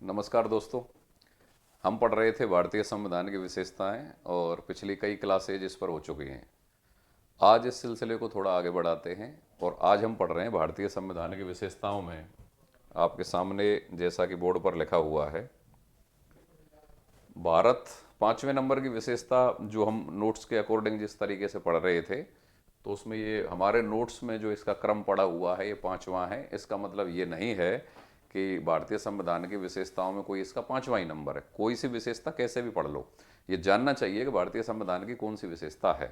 नमस्कार दोस्तों। हम पढ़ रहे थे भारतीय संविधान की विशेषताएं और पिछली कई क्लासेज इस पर हो चुकी हैं। आज इस सिलसिले को थोड़ा आगे बढ़ाते हैं और आज हम पढ़ रहे हैं भारतीय संविधान की विशेषताओं में। आपके सामने जैसा कि बोर्ड पर लिखा हुआ है, भारत 5वें नंबर की विशेषता जो हम नोट्स के अकॉर्डिंग जिस तरीके से पढ़ रहे थे, तो उसमें ये हमारे नोट्स में जो इसका क्रम पड़ा हुआ है ये 5वां है। इसका मतलब ये नहीं है कि भारतीय संविधान की विशेषताओं में कोई इसका 5वां ही नंबर है। कोई सी विशेषता कैसे भी पढ़ लो, ये जानना चाहिए कि भारतीय संविधान की कौन सी विशेषता है।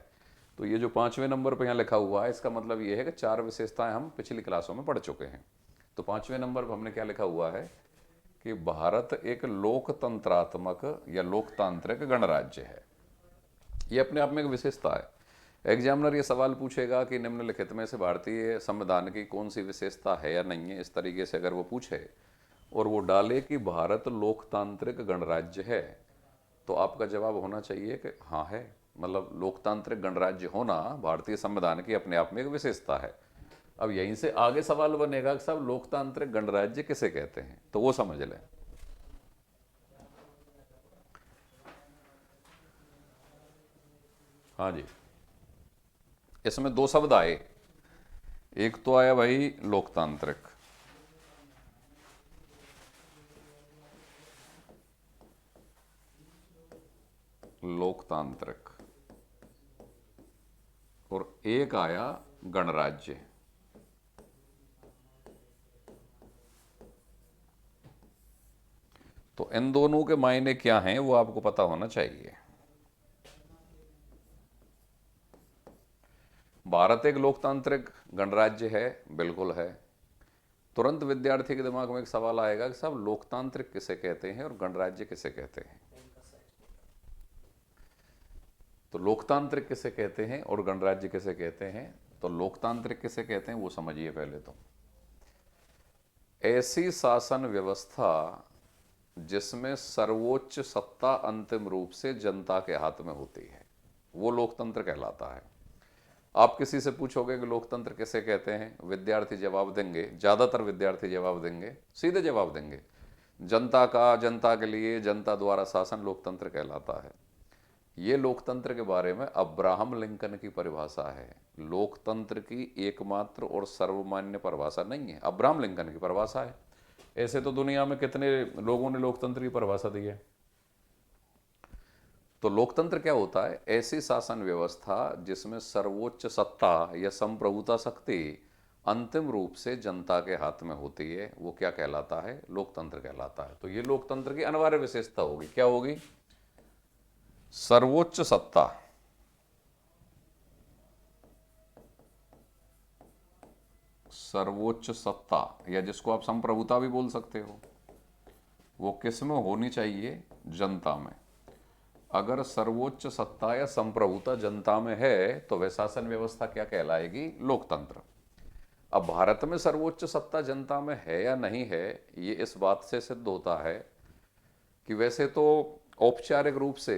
तो ये जो 5वें नंबर पर यहाँ लिखा हुआ है, इसका मतलब ये है कि 4 विशेषताएं हम पिछली क्लासों में पढ़ चुके हैं। तो 5वें नंबर पर हमने क्या लिखा हुआ है कि भारत एक लोकतंत्रात्मक या लोकतांत्रिक गणराज्य है। ये अपने आप में एक विशेषता है। एग्जामिनर ये सवाल पूछेगा कि निम्नलिखित में से भारतीय संविधान की कौन सी विशेषता है या नहीं है, इस तरीके से अगर वो पूछे और वो डाले कि भारत लोकतांत्रिक गणराज्य है, तो आपका जवाब होना चाहिए कि हाँ है। मतलब लोकतांत्रिक गणराज्य होना भारतीय संविधान की अपने आप में एक विशेषता है। अब यहीं से आगे सवाल बनेगा कि साहब लोकतांत्रिक गणराज्य किसे कहते हैं, तो वो समझ लें। हाँ जी, इसमें दो शब्द आए। एक तो आया भाई लोकतांत्रिक, लोकतांत्रिक, और एक आया गणराज्य। तो इन दोनों के मायने क्या हैं वो आपको पता होना चाहिए। भारत एक लोकतांत्रिक गणराज्य है, बिल्कुल है। तुरंत विद्यार्थी के दिमाग में एक सवाल आएगा कि साहब लोकतांत्रिक किसे कहते हैं और गणराज्य किसे कहते हैं। तो लोकतांत्रिक किसे कहते हैं और गणराज्य किसे कहते हैं, तो लोकतांत्रिक किसे कहते हैं वो समझिए पहले। तो ऐसी शासन व्यवस्था जिसमें सर्वोच्च सत्ता अंतिम रूप से जनता के हाथ में होती है, वो लोकतंत्र कहलाता है। आप किसी से पूछोगे कि लोकतंत्र किसे कहते हैं, विद्यार्थी जवाब देंगे, ज़्यादातर विद्यार्थी जवाब देंगे, सीधे जवाब देंगे, जनता का, जनता के लिए, जनता द्वारा शासन लोकतंत्र कहलाता है। ये लोकतंत्र के बारे में अब्राहम लिंकन की परिभाषा है। लोकतंत्र की एकमात्र और सर्वमान्य परिभाषा नहीं है, अब्राहम लिंकन की परिभाषा है। ऐसे तो दुनिया में कितने लोगों ने लोकतंत्र की परिभाषा दी है। तो लोकतंत्र क्या होता है? ऐसी शासन व्यवस्था जिसमें सर्वोच्च सत्ता या संप्रभुता शक्ति अंतिम रूप से जनता के हाथ में होती है, वो क्या कहलाता है? लोकतंत्र कहलाता है। तो ये लोकतंत्र की अनिवार्य विशेषता होगी। क्या होगी? सर्वोच्च सत्ता, सर्वोच्च सत्ता, या जिसको आप संप्रभुता भी बोल सकते हो, वो किस में होनी चाहिए? जनता में। अगर सर्वोच्च सत्ता या संप्रभुता जनता में है तो वह शासन व्यवस्था क्या कहलाएगी? लोकतंत्र। अब भारत में सर्वोच्च सत्ता जनता में है या नहीं है, ये इस बात से सिद्ध होता है कि वैसे तो औपचारिक रूप से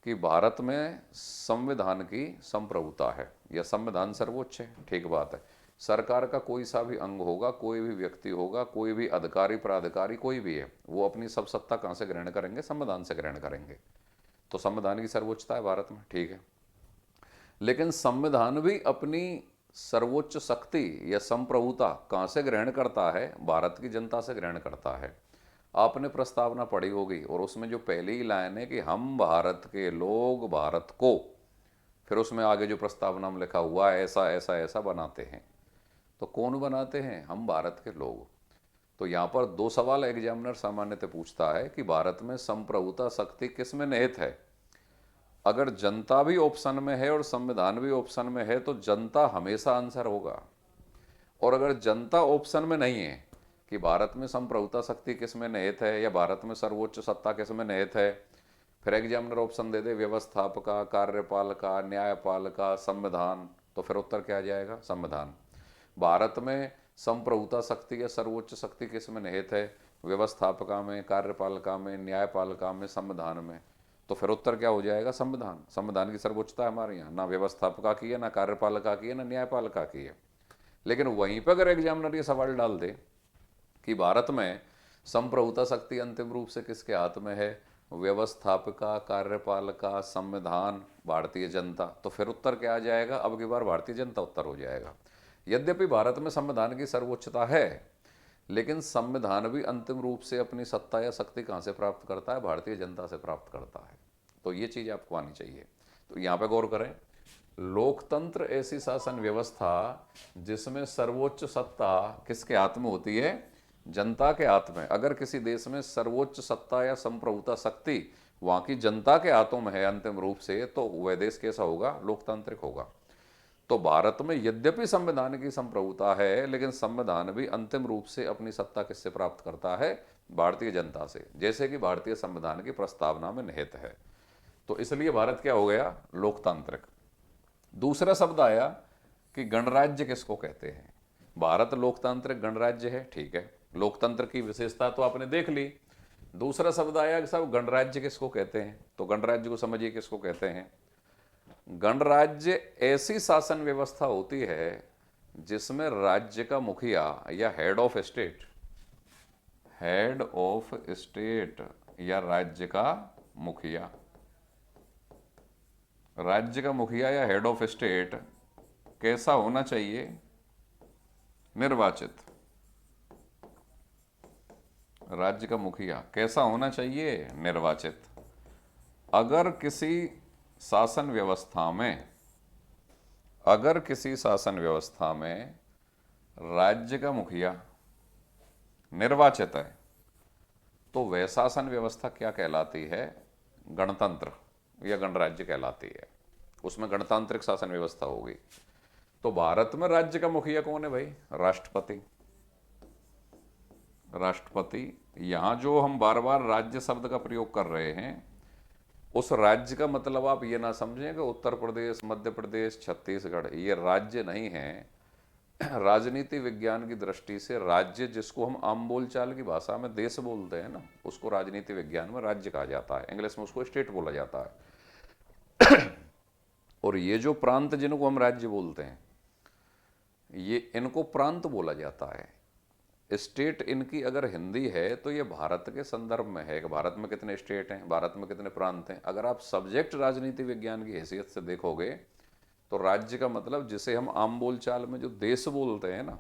कि भारत में संविधान की संप्रभुता है या संविधान सर्वोच्च है, ठीक बात है। सरकार का कोई सा भी अंग होगा, कोई भी व्यक्ति होगा, कोई भी अधिकारी प्राधिकारी कोई भी है, वो अपनी सब सत्ता कहाँ से ग्रहण करेंगे? संविधान से ग्रहण करेंगे। तो संविधान की सर्वोच्चता है भारत में, ठीक है। लेकिन संविधान भी अपनी सर्वोच्च शक्ति या संप्रभुता कहाँ से ग्रहण करता है? भारत की जनता से ग्रहण करता है। आपने प्रस्तावना पढ़ी होगी और उसमें जो पहली ही लाइन है कि हम भारत के लोग भारत को, फिर उसमें आगे जो प्रस्तावना में लिखा हुआ है ऐसा ऐसा ऐसा बनाते हैं। तो कौन बनाते हैं? हम भारत के लोग। तो यहाँ पर दो सवाल एग्जामिनर सामान्यतः पूछता है कि भारत में संप्रभुता शक्ति किस में निहित है। अगर जनता भी ऑप्शन में है और संविधान भी ऑप्शन में है तो जनता हमेशा आंसर होगा। और अगर जनता ऑप्शन में नहीं है कि भारत में संप्रभुता शक्ति किस में निहित है या भारत में सर्वोच्च सत्ता किस में निहित है, फिर एग्जामिनर ऑप्शन दे दे व्यवस्थापका, कार्यपालिका, न्यायपालिका, संविधान, तो फिर उत्तर क्या आ जाएगा? संविधान। भारत में संप्रभुता शक्ति या सर्वोच्च शक्ति किस में निहित है? व्यवस्थापका में, कार्यपालिका में, न्यायपालिका में, संविधान में। तो फिर उत्तर क्या हो जाएगा? संविधान। संविधान की सर्वोच्चता हमारे यहाँ ना व्यवस्थापका की है, ना कार्यपालिका की है, ना न्यायपालिका की है। लेकिन वहीं पर अगर एग्जामिनर ये सवाल डाल दे कि भारत में संप्रभुता शक्ति अंतिम रूप से किसके हाथ में है? व्यवस्थापिका, कार्यपालिका, संविधान, भारतीय जनता। तो फिर उत्तर क्या आ जाएगा? अब की बार भारतीय जनता उत्तर हो जाएगा। यद्यपि भारत में संविधान की सर्वोच्चता है, लेकिन संविधान भी अंतिम रूप से अपनी सत्ता या शक्ति कहाँ से प्राप्त करता है? भारतीय जनता से प्राप्त करता है। तो ये चीज़ आपको आनी चाहिए। तो यहाँ पे गौर करें, लोकतंत्र ऐसी शासन व्यवस्था जिसमें सर्वोच्च सत्ता किसके हाथ में होती है? जनता के हाथ में। अगर किसी देश में सर्वोच्च सत्ता या संप्रभुता शक्ति वहाँ की जनता के हाथों में है अंतिम रूप से, तो वह देश कैसा होगा? लोकतांत्रिक होगा। तो भारत में यद्यपि संविधान की संप्रभुता है, लेकिन संविधान भी अंतिम रूप से अपनी सत्ता किससे प्राप्त करता है? भारतीय जनता से, जैसे कि भारतीय संविधान की प्रस्तावना में निहित है। तो इसलिए भारत क्या हो गया? लोकतांत्रिक। दूसरा शब्द आया कि गणराज्य किसको कहते हैं? भारत लोकतांत्रिक गणराज्य है, ठीक है, लोकतंत्र की विशेषता तो आपने देख ली। दूसरा शब्द आया कि साहब गणराज्य किसको कहते हैं? तो गणराज्य को समझिए किसको कहते हैं। गणराज्य ऐसी शासन व्यवस्था होती है जिसमें राज्य का मुखिया या हेड ऑफ स्टेट या राज्य का मुखिया या हेड ऑफ स्टेट कैसा होना चाहिए? निर्वाचित। राज्य का मुखिया कैसा होना चाहिए? निर्वाचित। अगर किसी शासन व्यवस्था में राज्य का मुखिया निर्वाचित है, तो वह शासन व्यवस्था क्या कहलाती है? गणतंत्र या गणराज्य कहलाती है। उसमें गणतांत्रिक शासन व्यवस्था होगी। तो भारत में राज्य का मुखिया कौन है भाई? राष्ट्रपति। यहां जो हम बार बार राज्य शब्द का प्रयोग कर रहे हैं, उस राज्य का मतलब आप ये ना समझें कि उत्तर प्रदेश, मध्य प्रदेश, छत्तीसगढ़ ये राज्य नहीं है। राजनीति विज्ञान की दृष्टि से राज्य, जिसको हम आम बोलचाल की भाषा में देश बोलते हैं ना, उसको राजनीति विज्ञान में राज्य कहा जाता है। इंग्लिश में उसको स्टेट बोला जाता है। और ये जो प्रांत जिनको हम राज्य बोलते हैं, ये इनको प्रांत बोला जाता है। स्टेट इनकी अगर हिंदी है तो ये भारत के संदर्भ में है कि भारत में कितने स्टेट हैं, भारत में कितने प्रांत हैं। अगर आप सब्जेक्ट राजनीति विज्ञान की हैसियत से देखोगे तो राज्य का मतलब जिसे हम आम बोलचाल में जो देश बोलते हैं ना,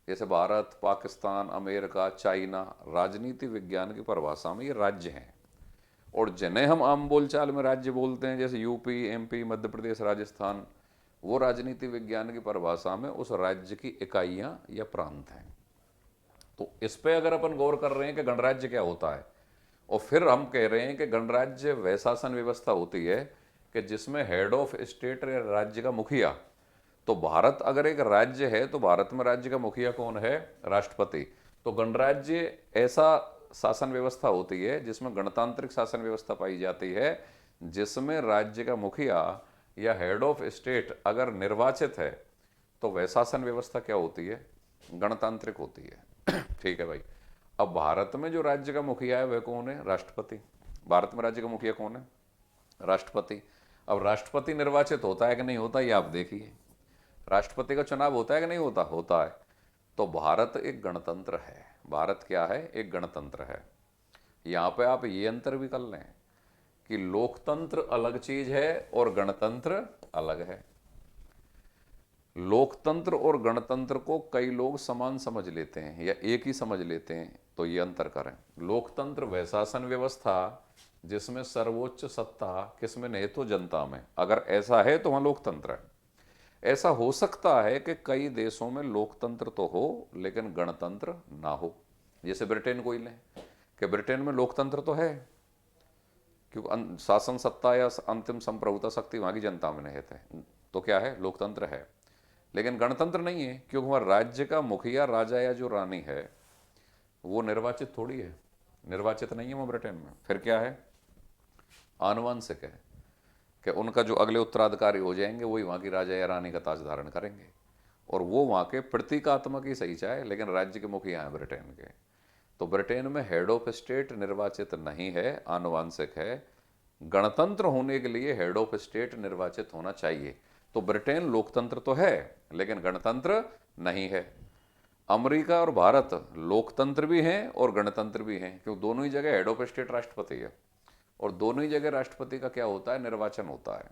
जैसे भारत, पाकिस्तान, अमेरिका, चाइना, राजनीति विज्ञान की परिभाषा में ये राज्य हैं। और जिन्हें हम आम बोलचाल में राज्य बोलते हैं, जैसे यूपी, एमपी, मध्य प्रदेश, राजस्थान, वो राजनीति विज्ञान की परिभाषा में उस राज्य की इकाइयां या प्रांत हैं। तो इस पे अगर अपन गौर कर रहे हैं कि गणराज्य क्या होता है, और फिर हम कह रहे हैं कि गणराज्य वह शासन व्यवस्था होती है कि जिसमें हेड ऑफ स्टेट या राज्य का मुखिया, तो भारत अगर एक राज्य है तो भारत में राज्य का मुखिया कौन है? राष्ट्रपति। तो गणराज्य ऐसा शासन व्यवस्था होती है जिसमें गणतांत्रिक शासन व्यवस्था पाई जाती है, जिसमें राज्य का मुखिया या हेड ऑफ स्टेट अगर निर्वाचित है तो वह शासन व्यवस्था क्या होती है? गणतांत्रिक होती है। ठीक है भाई। अब भारत में जो राज्य का मुखिया है वह कौन है? राष्ट्रपति। भारत में राज्य का मुखिया कौन है? राष्ट्रपति। अब राष्ट्रपति निर्वाचित होता है कि नहीं होता, ये आप देखिए। राष्ट्रपति का चुनाव होता है कि नहीं होता? होता है। तो भारत एक गणतंत्र है। भारत क्या है? एक गणतंत्र है। यहां पे आप ये अंतर भी कर लें कि लोकतंत्र अलग चीज है और गणतंत्र अलग है। लोकतंत्र और गणतंत्र को कई लोग समान समझ लेते हैं या एक ही समझ लेते हैं, तो ये अंतर करें। लोकतंत्र वह शासन व्यवस्था जिसमें सर्वोच्च सत्ता किसमें नहीं तो जनता में। अगर ऐसा है तो वहां लोकतंत्र है। ऐसा हो सकता है कि कई देशों में लोकतंत्र तो हो लेकिन गणतंत्र ना हो। जैसे ब्रिटेन को ही लें कि ब्रिटेन में लोकतंत्र तो है क्योंकि शासन सत्ता या अंतिम संप्रभुता शक्ति वहां की जनता में निहित है, तो क्या है? लोकतंत्र है। लेकिन गणतंत्र नहीं है क्योंकि वहां राज्य का मुखिया, राजा या जो रानी है वो निर्वाचित थोड़ी है, निर्वाचित नहीं है वहां ब्रिटेन में। फिर क्या है? आनुवंशिक है कि उनका जो अगले उत्तराधिकारी हो जाएंगे वही वहां की राजा या रानी का ताज धारण करेंगे, और वो वहां के प्रतीकात्मक ही सही चाहे लेकिन राज्य के मुखिया हैं ब्रिटेन के। तो ब्रिटेन में हेड ऑफ स्टेट निर्वाचित नहीं है, आनुवंशिक है। गणतंत्र होने के लिए हेड ऑफ स्टेट निर्वाचित होना चाहिए। तो ब्रिटेन लोकतंत्र तो है लेकिन गणतंत्र नहीं है। अमेरिका और भारत लोकतंत्र भी हैं और गणतंत्र भी हैं, क्योंकि दोनों ही जगह हेड ऑफ स्टेट राष्ट्रपति है, और दोनों ही जगह राष्ट्रपति का क्या होता है, निर्वाचन होता है।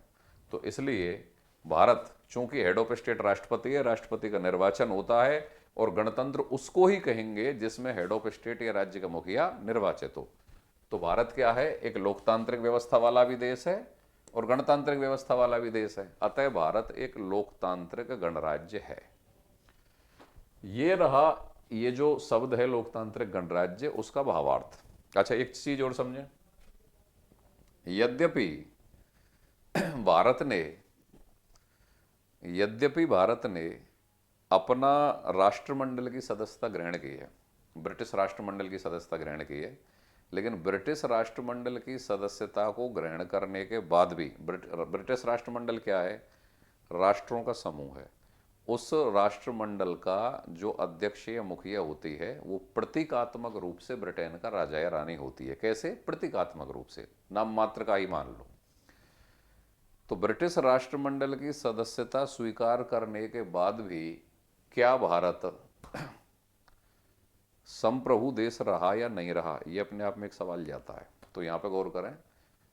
तो इसलिए भारत चूंकि हेड ऑफ स्टेट राष्ट्रपति है, राष्ट्रपति का निर्वाचन होता है, और गणतंत्र उसको ही कहेंगे जिसमें हेड ऑफ स्टेट या राज्य का मुखिया निर्वाचित हो। तो भारत क्या है, एक लोकतांत्रिक व्यवस्था वाला भी देश है और गणतांत्रिक व्यवस्था वाला भी देश है। अतः भारत एक लोकतांत्रिक गणराज्य है। ये रहा, ये जो शब्द है लोकतांत्रिक गणराज्य, उसका भावार्थ। अच्छा, एक चीज और समझें। यद्यपि भारत ने अपना राष्ट्रमंडल की सदस्यता ग्रहण की है, ब्रिटिश राष्ट्रमंडल की सदस्यता ग्रहण की है, लेकिन ब्रिटिश राष्ट्रमंडल की सदस्यता को ग्रहण करने के बाद भी, ब्रिटिश राष्ट्रमंडल क्या है, राष्ट्रों का समूह है। उस राष्ट्रमंडल का जो अध्यक्ष या मुखिया होती है वो प्रतीकात्मक रूप से ब्रिटेन का राजा या रानी होती है। कैसे? प्रतीकात्मक रूप से, नाम मात्र का ही मान लो। तो ब्रिटिश राष्ट्रमंडल की सदस्यता स्वीकार करने के बाद भी क्या भारत संप्रभु देश रहा या नहीं रहा, यह अपने आप में एक सवाल जाता है। तो यहां पर गौर करें,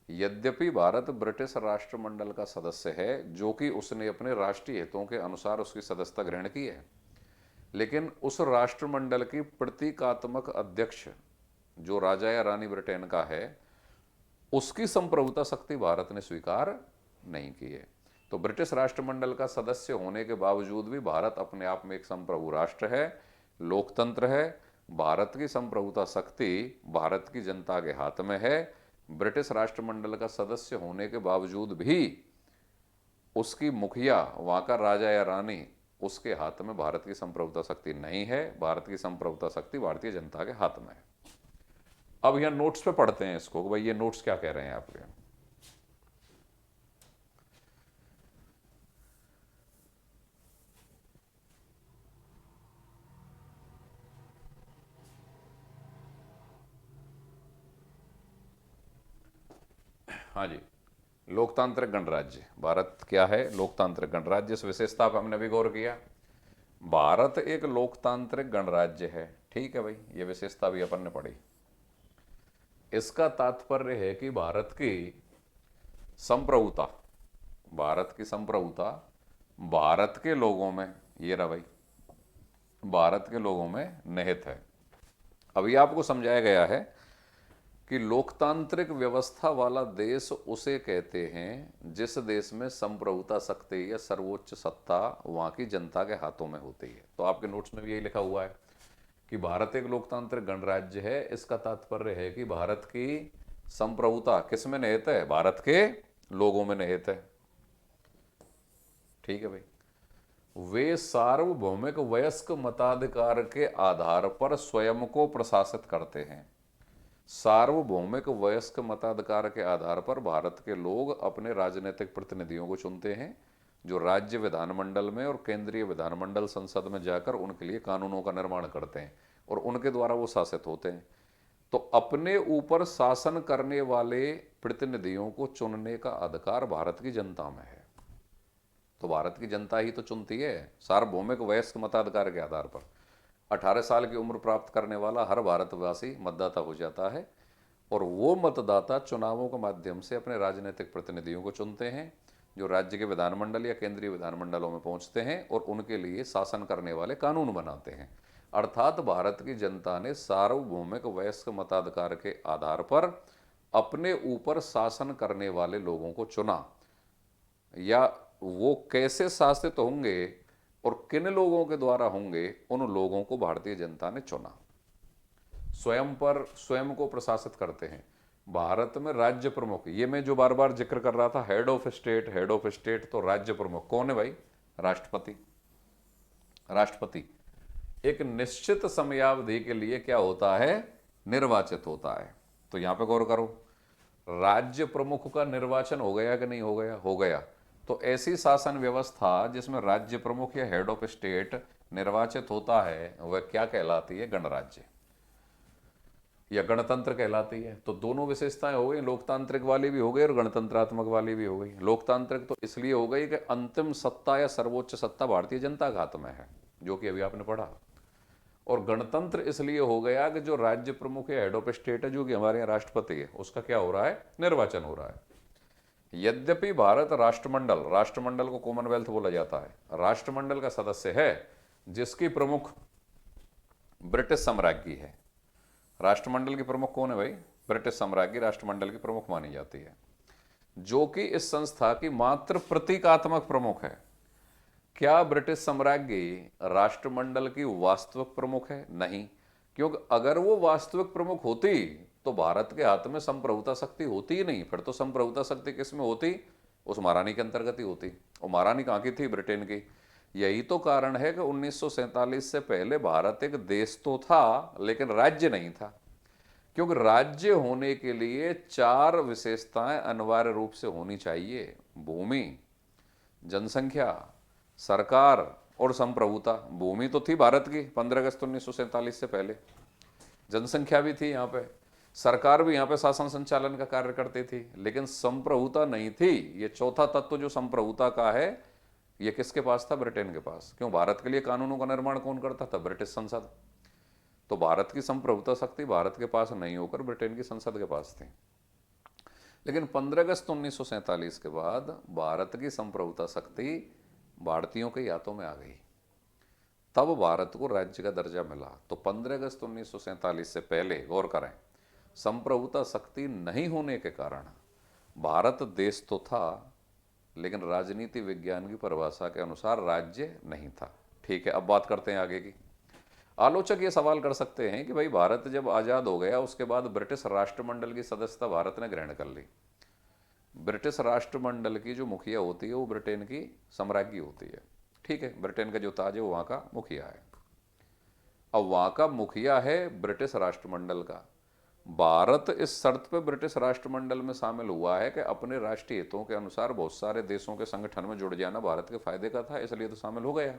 यद्यपि भारत ब्रिटिश राष्ट्रमंडल का सदस्य है, जो कि उसने अपने राष्ट्रीय हितों के अनुसार उसकी सदस्यता ग्रहण की है, लेकिन उस राष्ट्रमंडल की प्रतीकात्मक अध्यक्ष जो राजा या रानी ब्रिटेन का है, उसकी संप्रभुता शक्ति भारत ने स्वीकार नहीं की है। तो ब्रिटिश राष्ट्रमंडल का सदस्य होने के बावजूद भी भारत अपने आप में एक संप्रभु राष्ट्र है, लोकतंत्र है। भारत की संप्रभुता शक्ति भारत की जनता के हाथ में है। ब्रिटिश राष्ट्रमंडल का सदस्य होने के बावजूद भी उसकी मुखिया, वहां का राजा या रानी, उसके हाथ में भारत की संप्रभुता शक्ति नहीं है। भारत की संप्रभुता शक्ति भारतीय जनता के हाथ में है। अब यहां नोट्स पे पढ़ते हैं इसको, भाई ये नोट्स क्या कह रहे हैं आपके। हाँ जी, लोकतांत्रिक गणराज्य भारत क्या है, लोकतांत्रिक गणराज्य। इस विशेषता पर हमने भी गौर किया। भारत एक लोकतांत्रिक गणराज्य है, ठीक है भाई, ये विशेषता भी अपन ने पढ़ी। इसका तात्पर्य है कि भारत की संप्रभुता, भारत की संप्रभुता भारत के लोगों में, ये रहा भाई, भारत के लोगों में निहित है। अभी आपको समझाया गया है कि लोकतांत्रिक व्यवस्था वाला देश उसे कहते हैं जिस देश में संप्रभुता शक्ति या सर्वोच्च सत्ता वहां की जनता के हाथों में होती है। तो आपके नोट्स में भी यही लिखा हुआ है कि भारत एक लोकतांत्रिक गणराज्य है। इसका तात्पर्य है कि भारत की संप्रभुता किस में निहित है, भारत के लोगों में निहित है। ठीक है भाई, वे सार्वभौमिक वयस्क मताधिकार के आधार पर स्वयं को प्रशासित करते हैं। सार्वभौमिक वयस्क मताधिकार के आधार पर भारत के लोग अपने राजनीतिक प्रतिनिधियों को चुनते हैं, जो राज्य विधानमंडल में और केंद्रीय विधानमंडल संसद में जाकर उनके लिए कानूनों का निर्माण करते हैं और उनके द्वारा वो शासित होते हैं। तो अपने ऊपर शासन करने वाले प्रतिनिधियों को चुनने का अधिकार भारत की जनता में है। तो भारत की जनता ही तो चुनती है सार्वभौमिक वयस्क मताधिकार के आधार पर। 18 साल की उम्र प्राप्त करने वाला हर भारतवासी मतदाता हो जाता है और वो मतदाता चुनावों के माध्यम से अपने राजनीतिक प्रतिनिधियों को चुनते हैं, जो राज्य के विधानमंडल या केंद्रीय विधानमंडलों में पहुंचते हैं और उनके लिए शासन करने वाले कानून बनाते हैं। अर्थात भारत की जनता ने सार्वभौमिक वयस्क मताधिकार के आधार पर अपने ऊपर शासन करने वाले लोगों को चुना, या वो कैसे शासित होंगे और किन लोगों के द्वारा होंगे, उन लोगों को भारतीय जनता ने चुना। स्वयं को प्रशासित करते हैं। भारत में राज्य प्रमुख, ये मैं जो बार बार जिक्र कर रहा था, हेड ऑफ स्टेट, तो राज्य प्रमुख कौन है भाई, राष्ट्रपति। राष्ट्रपति एक निश्चित समयावधि के लिए क्या होता है, निर्वाचित होता है। तो यहां पे गौर करो, राज्य प्रमुख का निर्वाचन हो गया कि नहीं हो गया, हो गया। तो ऐसी शासन व्यवस्था जिसमें राज्य प्रमुख या हेड ऑफ स्टेट निर्वाचित होता है, वह क्या कहलाती है, गणराज्य या गणतंत्र कहलाती है। तो दोनों विशेषताएं हो गई, लोकतांत्रिक वाली भी हो गई और गणतंत्रात्मक वाली भी हो गई। लोकतांत्रिक तो इसलिए हो गई कि अंतिम सत्ता या सर्वोच्च सत्ता भारतीय जनता के हाथ में है, जो कि अभी आपने पढ़ा। और गणतंत्र इसलिए हो गया कि जो राज्य प्रमुख है, हेड ऑफ स्टेट है, जो कि हमारे यहाँ राष्ट्रपति है, उसका क्या हो रहा है, निर्वाचन हो रहा है। यद्यपि भारत राष्ट्रमंडल को कॉमनवेल्थ बोला जाता है, राष्ट्रमंडल का सदस्य है जिसकी प्रमुख ब्रिटिश साम्राज्ञी है। राष्ट्रमंडल की प्रमुख कौन है भाई, ब्रिटिश साम्राज्ञी राष्ट्रमंडल की प्रमुख मानी जाती है, जो कि इस संस्था की मात्र प्रतीकात्मक प्रमुख है। क्या ब्रिटिश साम्राज्ञी राष्ट्रमंडल की वास्तविक प्रमुख है? नहीं, क्योंकि अगर वो वास्तविक प्रमुख होती तो भारत के हाथ में संप्रभुता शक्ति होती ही नहीं। फिर तो संप्रभुता शक्ति किस में होती, उस महारानी के अंतर्गत ही होती। और महारानी कहाँ की थी, ब्रिटेन की। यही तो कारण है कि 1947 से पहले भारत एक देश तो था लेकिन राज्य नहीं था, क्योंकि राज्य होने के लिए 4 विशेषताएं अनिवार्य रूप से होनी चाहिए: भूमि, जनसंख्या, सरकार और संप्रभुता। भूमि तो थी भारत की 15 अगस्त 1947 से पहले, जनसंख्या भी थी यहाँ पे, सरकार भी यहाँ पे शासन संचालन का कार्य करती थी, लेकिन संप्रभुता नहीं थी। ये चौथा तत्व जो संप्रभुता का है, ये किसके पास था, ब्रिटेन के पास। क्यों, भारत के लिए कानूनों का निर्माण कौन करता था, ब्रिटिश संसद। तो भारत की संप्रभुता शक्ति भारत के पास नहीं होकर ब्रिटेन की संसद के पास थी। लेकिन 15 अगस्त 1947 के बाद भारत की संप्रभुता शक्ति भारतीयों के हाथों में आ गई, तब भारत को राज्य का दर्जा मिला। तो 15 अगस्त 1947 से पहले, गौर करें, संप्रभुता शक्ति नहीं होने के कारण भारत देश तो था लेकिन राजनीति विज्ञान की परिभाषा के अनुसार राज्य नहीं था। ठीक है, अब बात करते हैं आगे की। आलोचक ये सवाल कर सकते हैं कि भाई भारत जब आज़ाद हो गया उसके बाद ब्रिटिश राष्ट्रमंडल की सदस्यता भारत ने ग्रहण कर ली। ब्रिटिश राष्ट्रमंडल की जो मुखिया होती है वो ब्रिटेन की साम्राज्ञी होती है। ठीक है, ब्रिटेन का जो ताज है वो वहाँ का मुखिया है। अब वहाँ का मुखिया है ब्रिटिश राष्ट्रमंडल का। भारत इस शर्त पे ब्रिटिश राष्ट्रमंडल में शामिल हुआ है कि अपने राष्ट्रीय हितों के अनुसार बहुत सारे देशों के संगठन में जुड़ जाना भारत के फायदे का था, इसलिए तो शामिल हो गया।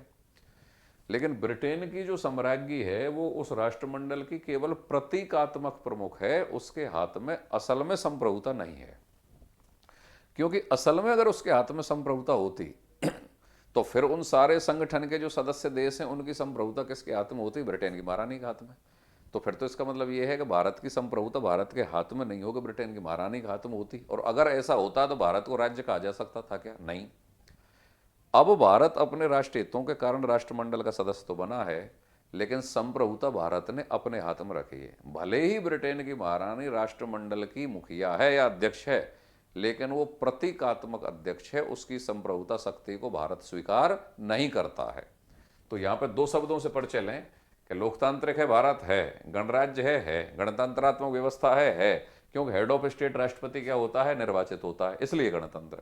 लेकिन ब्रिटेन की जो साम्राज्ञी है वो उस राष्ट्रमंडल की केवल प्रतीकात्मक प्रमुख है, उसके हाथ में असल में संप्रभुता नहीं है। क्योंकि असल में अगर उसके हाथ में संप्रभुता होती तो फिर उन सारे संगठन के जो सदस्य देश हैं उनकी संप्रभुता किसके हाथ में होती, ब्रिटेन की महारानी के हाथ में। तो फिर तो इसका मतलब यह है कि भारत की संप्रभुता भारत के हाथ में नहीं होगी, ब्रिटेन की महारानी के हाथ में होती। और अगर ऐसा होता तो भारत को राज्य कहा जा सकता था क्या, नहीं। अब भारत अपने राष्ट्रीय हितों के कारण राष्ट्रमंडल का सदस्य तो बना है, लेकिन संप्रभुता भारत ने अपने हाथ में रखी है। भले ही ब्रिटेन की महारानी राष्ट्रमंडल की मुखिया है या अध्यक्ष है, लेकिन वो प्रतीकात्मक अध्यक्ष है, उसकी संप्रभुता शक्ति को भारत स्वीकार नहीं करता है। तो यहां पर 2 शब्दों से पढ़ चलें कि लोकतांत्रिक है भारत, है, गणराज्य है, गणतंत्रात्मक व्यवस्था है। क्योंकि हेड ऑफ स्टेट राष्ट्रपति क्या होता है, निर्वाचित होता है, इसलिए गणतंत्र।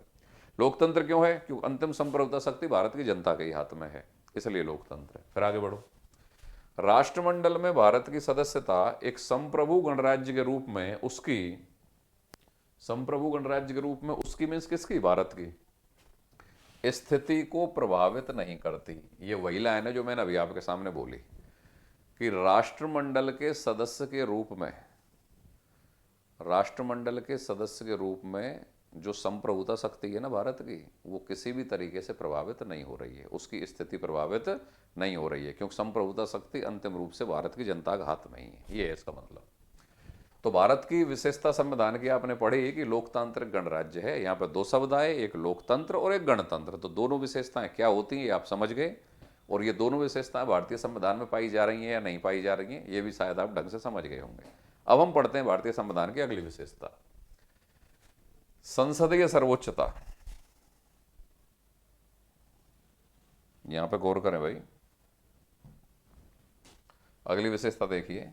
लोकतंत्र क्यों है, क्योंकि अंतिम संप्रभुता शक्ति भारत की जनता के ही हाथ में है, इसलिए लोकतंत्र है। फिर आगे बढ़ो। राष्ट्रमंडल में भारत की सदस्यता एक संप्रभु गणराज्य के रूप में उसकी मीन्स किसकी, भारत की स्थिति को प्रभावित नहीं करती। ये वही लाइन है जो मैंने अभी आपके सामने बोली कि राष्ट्रमंडल के सदस्य के रूप में जो संप्रभुता शक्ति है ना भारत की, वो किसी भी तरीके से प्रभावित नहीं हो रही है, उसकी स्थिति प्रभावित नहीं हो रही है, क्योंकि संप्रभुता शक्ति अंतिम रूप से भारत की जनता के हाथ में ही है। ये है इसका मतलब। तो भारत की विशेषता संविधान की आपने पढ़ी कि लोकतांत्रिक गणराज्य है। यहाँ पर 2 शब्द आए, एक लोकतंत्र और एक गणतंत्र। तो दोनों विशेषताएं क्या होती हैं ये आप समझ गए, और ये दोनों विशेषताएं भारतीय संविधान में पाई जा रही हैं या नहीं पाई जा रही हैं, ये भी शायद आप ढंग से समझ गए होंगे। अब हम पढ़ते हैं भारतीय संविधान की अगली विशेषता, संसदीय सर्वोच्चता। यहां पे गौर करें भाई, अगली विशेषता देखिए,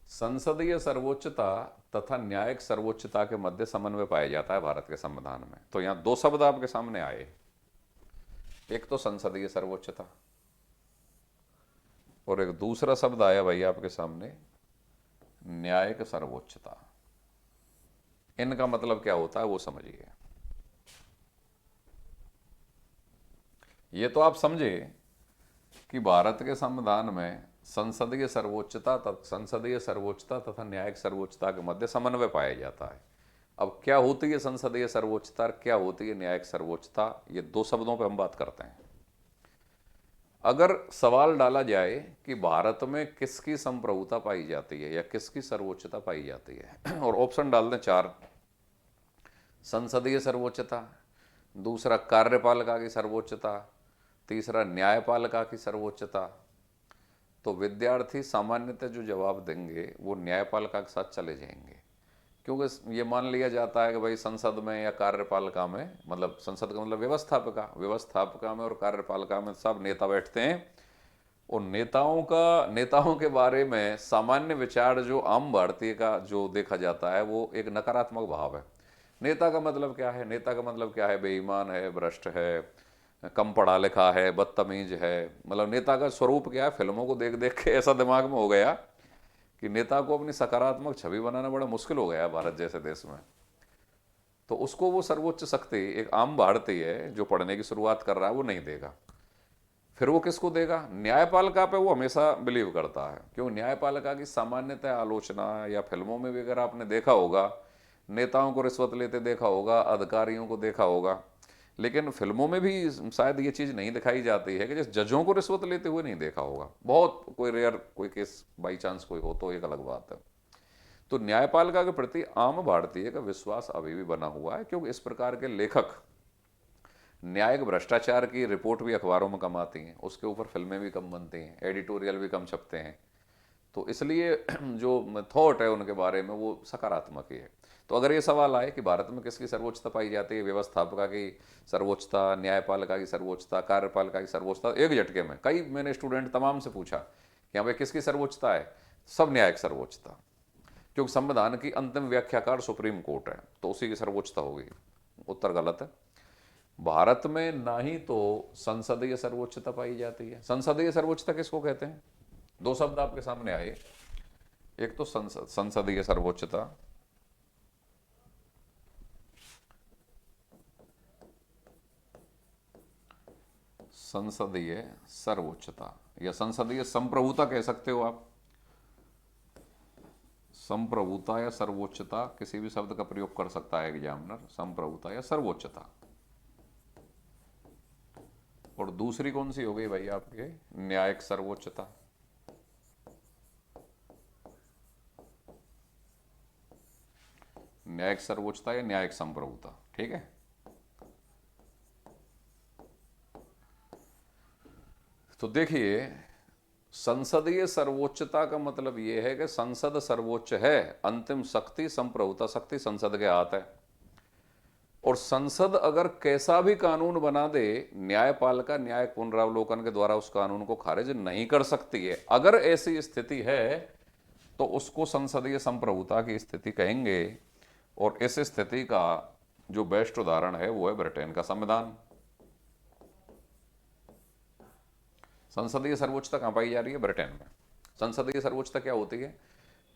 संसदीय सर्वोच्चता तथा न्यायिक सर्वोच्चता के मध्य समन्वय पाया जाता है भारत के संविधान में। तो यहां 2 शब्द आपके सामने आए, एक तो संसदीय सर्वोच्चता और एक दूसरा शब्द आया भाई आपके सामने, न्यायिक सर्वोच्चता। इनका मतलब क्या होता है वो समझिए। ये तो आप समझे कि भारत के संविधान में संसदीय सर्वोच्चता तथा न्यायिक सर्वोच्चता के मध्य समन्वय पाया जाता है। अब क्या होती है संसदीय सर्वोच्चता, क्या होती है न्यायिक सर्वोच्चता, ये 2 शब्दों पर हम बात करते हैं। अगर सवाल डाला जाए कि भारत में किसकी संप्रभुता पाई जाती है या किसकी सर्वोच्चता पाई जाती है, और ऑप्शन डाल दें चार: संसदीय सर्वोच्चता, दूसरा कार्यपालिका की सर्वोच्चता, तीसरा न्यायपालिका की सर्वोच्चता, तो विद्यार्थी सामान्यतः जो जवाब देंगे वो न्यायपालिका के साथ चले जाएंगे, क्योंकि ये मान लिया जाता है कि भाई संसद में या कार्यपालिका में, मतलब संसद का मतलब व्यवस्थापिका, व्यवस्थापिका में और कार्यपालिका में सब नेता बैठते हैं, और नेताओं के बारे में सामान्य विचार जो आम भारतीय का जो देखा जाता है वो एक नकारात्मक भाव है। नेता का मतलब क्या है? नेता का मतलब क्या है? बेईमान है, भ्रष्ट है, कम पढ़ा लिखा है, बदतमीज है। मतलब नेता का स्वरूप क्या है? फिल्मों को देख देख के ऐसा दिमाग में हो गया कि नेता को अपनी सकारात्मक छवि बनाना बड़ा मुश्किल हो गया है भारत जैसे देश में। तो उसको वो सर्वोच्च शक्ति एक आम भारतीय है जो पढ़ने की शुरुआत कर रहा है वो नहीं देगा। फिर वो किसको देगा? न्यायपालिका पे वो हमेशा बिलीव करता है, क्यों? न्यायपालिका की सामान्यतः आलोचना या फिल्मों में भी अगर आपने देखा होगा, नेताओं को रिश्वत लेते देखा होगा, अधिकारियों को देखा होगा, लेकिन फिल्मों में भी शायद ये चीज़ नहीं दिखाई जाती है कि जिस जजों को रिश्वत लेते हुए नहीं देखा होगा। बहुत कोई रेयर कोई केस बाई चांस कोई हो तो एक अलग बात है। तो न्यायपालिका के प्रति आम भारतीय का विश्वास अभी भी बना हुआ है, क्योंकि इस प्रकार के लेखक न्यायिक भ्रष्टाचार की रिपोर्ट भी अखबारों में कम आती हैं, उसके ऊपर फिल्में भी कम बनती हैं, एडिटोरियल भी कम छपते हैं, तो इसलिए जो थॉट है उनके बारे में वो सकारात्मक ही है। तो अगर ये सवाल आए कि भारत में किसकी सर्वोच्चता पाई जाती है, व्यवस्थापिका की सर्वोच्चता, न्यायपालिका की सर्वोच्चता, कार्यपालिका की सर्वोच्चता, एक झटके में कई मैंने स्टूडेंट तमाम से पूछा कि हाँ भाई किसकी सर्वोच्चता है? सब न्यायिक सर्वोच्चता, क्योंकि संविधान की अंतिम व्याख्याकार सुप्रीम कोर्ट है, तो उसी की सर्वोच्चता होगी। उत्तर गलत है। भारत में ना ही तो संसदीय सर्वोच्चता पाई जाती है। संसदीय सर्वोच्चता किसको कहते हैं? दो शब्द आपके सामने आए, एक तो संसदीय सर्वोच्चता, संसदीय सर्वोच्चता या संसदीय संप्रभुता कह सकते हो आप। संप्रभुता या सर्वोच्चता, किसी भी शब्द का प्रयोग कर सकता है एग्जामिनर, संप्रभुता या सर्वोच्चता। और दूसरी कौन सी हो गई भाई आपके? न्यायिक सर्वोच्चता। न्यायिक सर्वोच्चता या न्यायिक संप्रभुता, ठीक है। तो देखिए, संसदीय सर्वोच्चता का मतलब यह है कि संसद सर्वोच्च है, अंतिम शक्ति, संप्रभुता शक्ति संसद के हाथ है। और संसद अगर कैसा भी कानून बना दे, न्यायपालिका न्यायिक पुनरावलोकन के द्वारा उस कानून को खारिज नहीं कर सकती है। अगर ऐसी स्थिति है तो उसको संसदीय संप्रभुता की स्थिति कहेंगे। और इस स्थिति का जो बेस्ट उदाहरण है वो है ब्रिटेन का संविधान। संसदीय सर्वोच्चता कहां पाई जा रही है? ब्रिटेन में। संसदीय सर्वोच्चता क्या होती है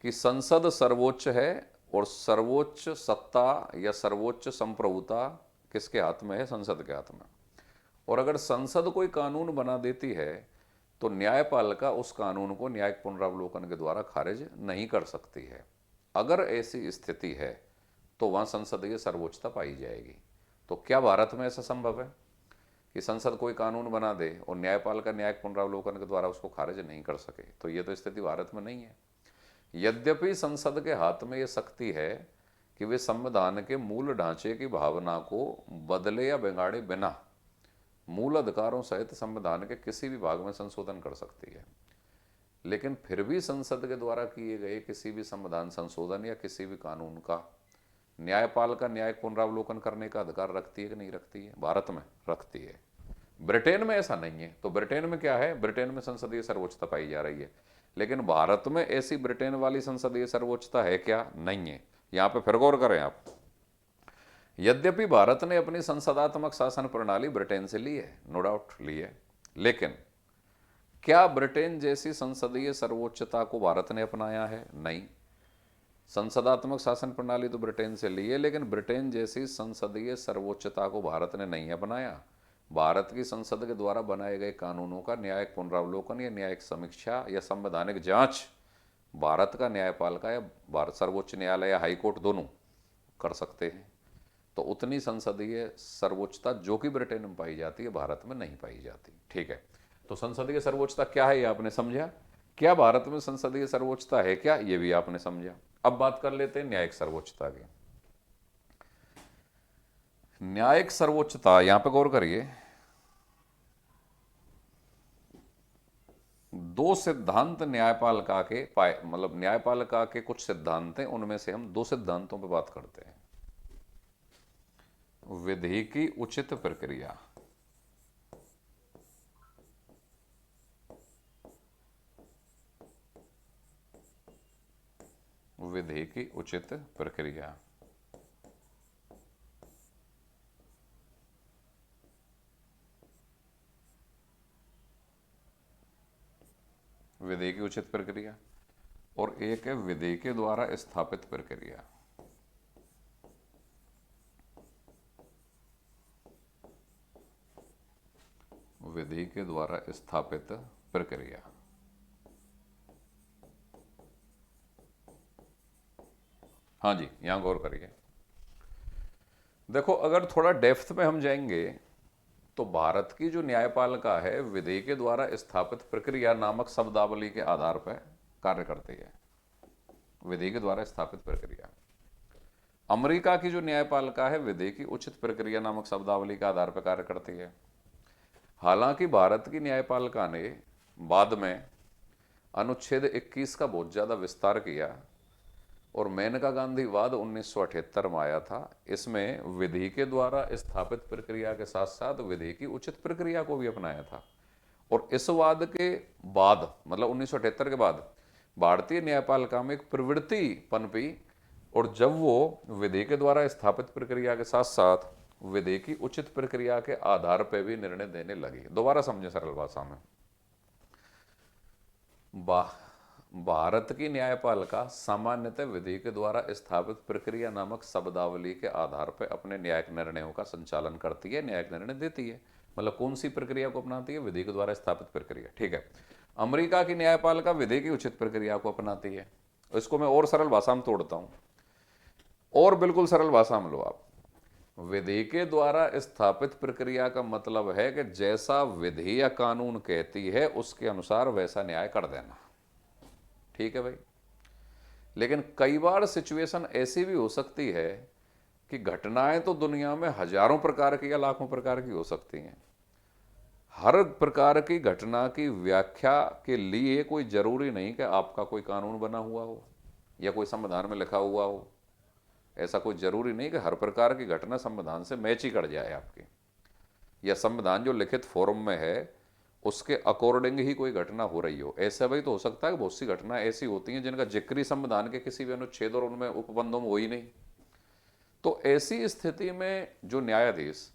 कि संसद सर्वोच्च है और सर्वोच्च सत्ता या सर्वोच्च संप्रभुता किसके हाथ में है? संसद के हाथ में। और अगर संसद कोई कानून बना देती है तो न्यायपालिका उस कानून को न्यायिक पुनरावलोकन के द्वारा खारिज नहीं कर सकती है। अगर ऐसी स्थिति है तो वहां संसदीय सर्वोच्चता पाई जाएगी। तो क्या भारत में ऐसा संभव है कि संसद कोई कानून बना दे और न्यायपालिका न्यायिक पुनरावलोकन के द्वारा उसको खारिज नहीं कर सके? तो ये तो स्थिति भारत में नहीं है। यद्यपि संसद के हाथ में ये शक्ति है कि वे संविधान के मूल ढांचे की भावना को बदले या बिगाड़े बिना मूल अधिकारों सहित संविधान के किसी भी भाग में संशोधन कर सकती है, लेकिन फिर भी संसद के द्वारा किए गए किसी भी संविधान संशोधन या किसी भी कानून का न्यायपालिका न्यायिक पुनरावलोकन करने का अधिकार रखती है कि नहीं रखती है? भारत में रखती है। ब्रिटेन में ऐसा नहीं है। तो ब्रिटेन में क्या है? ब्रिटेन में संसदीय सर्वोच्चता पाई जा रही है, लेकिन भारत में ऐसी ब्रिटेन वाली संसदीय सर्वोच्चता है क्या? नहीं है। यहां पे फिर गौर करें आप। यद्यपि भारत ने अपनी संसदात्मक शासन प्रणाली ब्रिटेन से ली है, नो डाउट ली है, लेकिन क्या ब्रिटेन जैसी संसदीय सर्वोच्चता को भारत ने अपनाया है? नहीं। संसदात्मक शासन प्रणाली तो ब्रिटेन से ली है, लेकिन ब्रिटेन जैसी संसदीय सर्वोच्चता को भारत ने नहीं अपनाया। भारत की संसद के द्वारा बनाए गए कानूनों का न्यायिक पुनरावलोकन या न्यायिक समीक्षा या संवैधानिक जांच भारत का न्यायपालिका या भारत सर्वोच्च न्यायालय या हाईकोर्ट दोनों कर सकते हैं। तो उतनी संसदीय सर्वोच्चता जो कि ब्रिटेन में पाई जाती है, भारत में नहीं पाई जाती। ठीक है। तो संसदीय सर्वोच्चता क्या है ये आपने समझा, क्या भारत में संसदीय सर्वोच्चता है क्या, ये भी आपने समझा। अब बात कर लेते हैं न्यायिक सर्वोच्चता की। न्यायिक सर्वोच्चता, यहां पे गौर करिए, दो सिद्धांत न्यायपालिका के पाए, मतलब न्यायपालिका के कुछ सिद्धांत हैं, उनमें से हम दो सिद्धांतों पर बात करते हैं। विधि की उचित प्रक्रिया, विधि की उचित प्रक्रिया। विधि की उचित प्रक्रिया, और एक है विधि के द्वारा स्थापित प्रक्रिया। विधि के द्वारा स्थापित प्रक्रिया। हाँ जी, यहां गौर करिए। देखो, अगर थोड़ा डेप्थ में हम जाएंगे तो भारत की जो न्यायपालिका है विधि के द्वारा स्थापित प्रक्रिया नामक शब्दावली के आधार पर कार्य करती है। विधि के द्वारा स्थापित प्रक्रिया। अमेरिका की जो न्यायपालिका है विधि की उचित प्रक्रिया नामक शब्दावली के आधार पर कार्य करती है। हालांकि भारत की न्यायपालिका ने बाद में अनुच्छेद 21 का बहुत ज्यादा विस्तार किया और मेनका गांधी वाद 1978 में आया था। इसमें विधि के द्वारा स्थापित प्रक्रिया के साथ साथ विधि की उचित प्रक्रिया को भी अपनाया था। और इस वाद के बाद, मतलब 1978 के बाद, भारतीय न्यायपालिका में एक प्रवृत्ति पनपी, और जब वो विधि के द्वारा स्थापित प्रक्रिया के साथ साथ विधि की उचित प्रक्रिया के आधार पर भी निर्णय देने लगी। दोबारा समझे सरल भाषा में, भारत की न्यायपालिका सामान्यतः विधि के द्वारा स्थापित प्रक्रिया नामक शब्दावली के आधार पर अपने न्यायिक निर्णयों का संचालन करती है, न्यायिक निर्णय देती है। मतलब कौन सी प्रक्रिया को अपनाती है? विधि के द्वारा स्थापित प्रक्रिया। ठीक है। अमेरिका की न्यायपालिका विधि की उचित प्रक्रिया को अपनाती है। इसको मैं और सरल भाषा में तोड़ता हूं, और बिल्कुल सरल भाषा में लो आप। विधि के द्वारा स्थापित प्रक्रिया का मतलब है कि जैसा विधि या कानून कहती है उसके अनुसार वैसा न्याय कर देना। ठीक है भाई। लेकिन कई बार सिचुएशन ऐसी भी हो सकती है कि घटनाएं तो दुनिया में हजारों प्रकार की या लाखों प्रकार की हो सकती हैं। हर प्रकार की घटना की व्याख्या के लिए कोई जरूरी नहीं कि आपका कोई कानून बना हुआ हो या कोई संविधान में लिखा हुआ हो। ऐसा कोई जरूरी नहीं कि हर प्रकार की घटना संविधान से मैच ही कर जाए आपकी, या संविधान जो लिखित फॉर्म में है उसके अकॉर्डिंग ही कोई घटना हो रही हो। ऐसा भी तो हो सकता है कि बहुत सी घटना ऐसी होती हैं जिनका जिक्र संविधान के किसी भी अनुच्छेद और उनमें उपबंधों में हो ही नहीं। तो ऐसी स्थिति में जो न्यायाधीश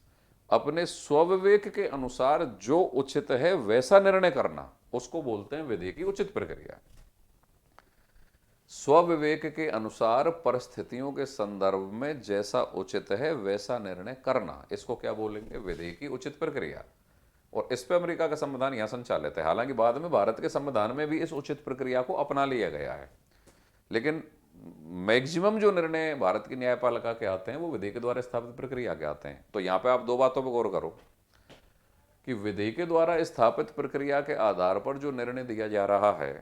अपने स्वविवेक के अनुसार जो उचित है वैसा निर्णय करना, उसको बोलते हैं विधि की उचित प्रक्रिया। स्वविवेक के अनुसार परिस्थितियों के संदर्भ में जैसा उचित है वैसा निर्णय करना, इसको क्या बोलेंगे? विधि की उचित प्रक्रिया। और इस पे अमेरिका का संविधान यहां संचालित है। हालांकि बाद में भारत के संविधान में भी इस उचित प्रक्रिया को अपना लिया गया है, लेकिन मैक्सिमम जो निर्णय भारत की न्यायपालिका के आते हैं वो विधि के द्वारा स्थापित प्रक्रिया के आते हैं। तो यहां पे आप दो बातों पर गौर करो कि विधि के द्वारा स्थापित प्रक्रिया के आधार पर जो निर्णय दिया जा रहा है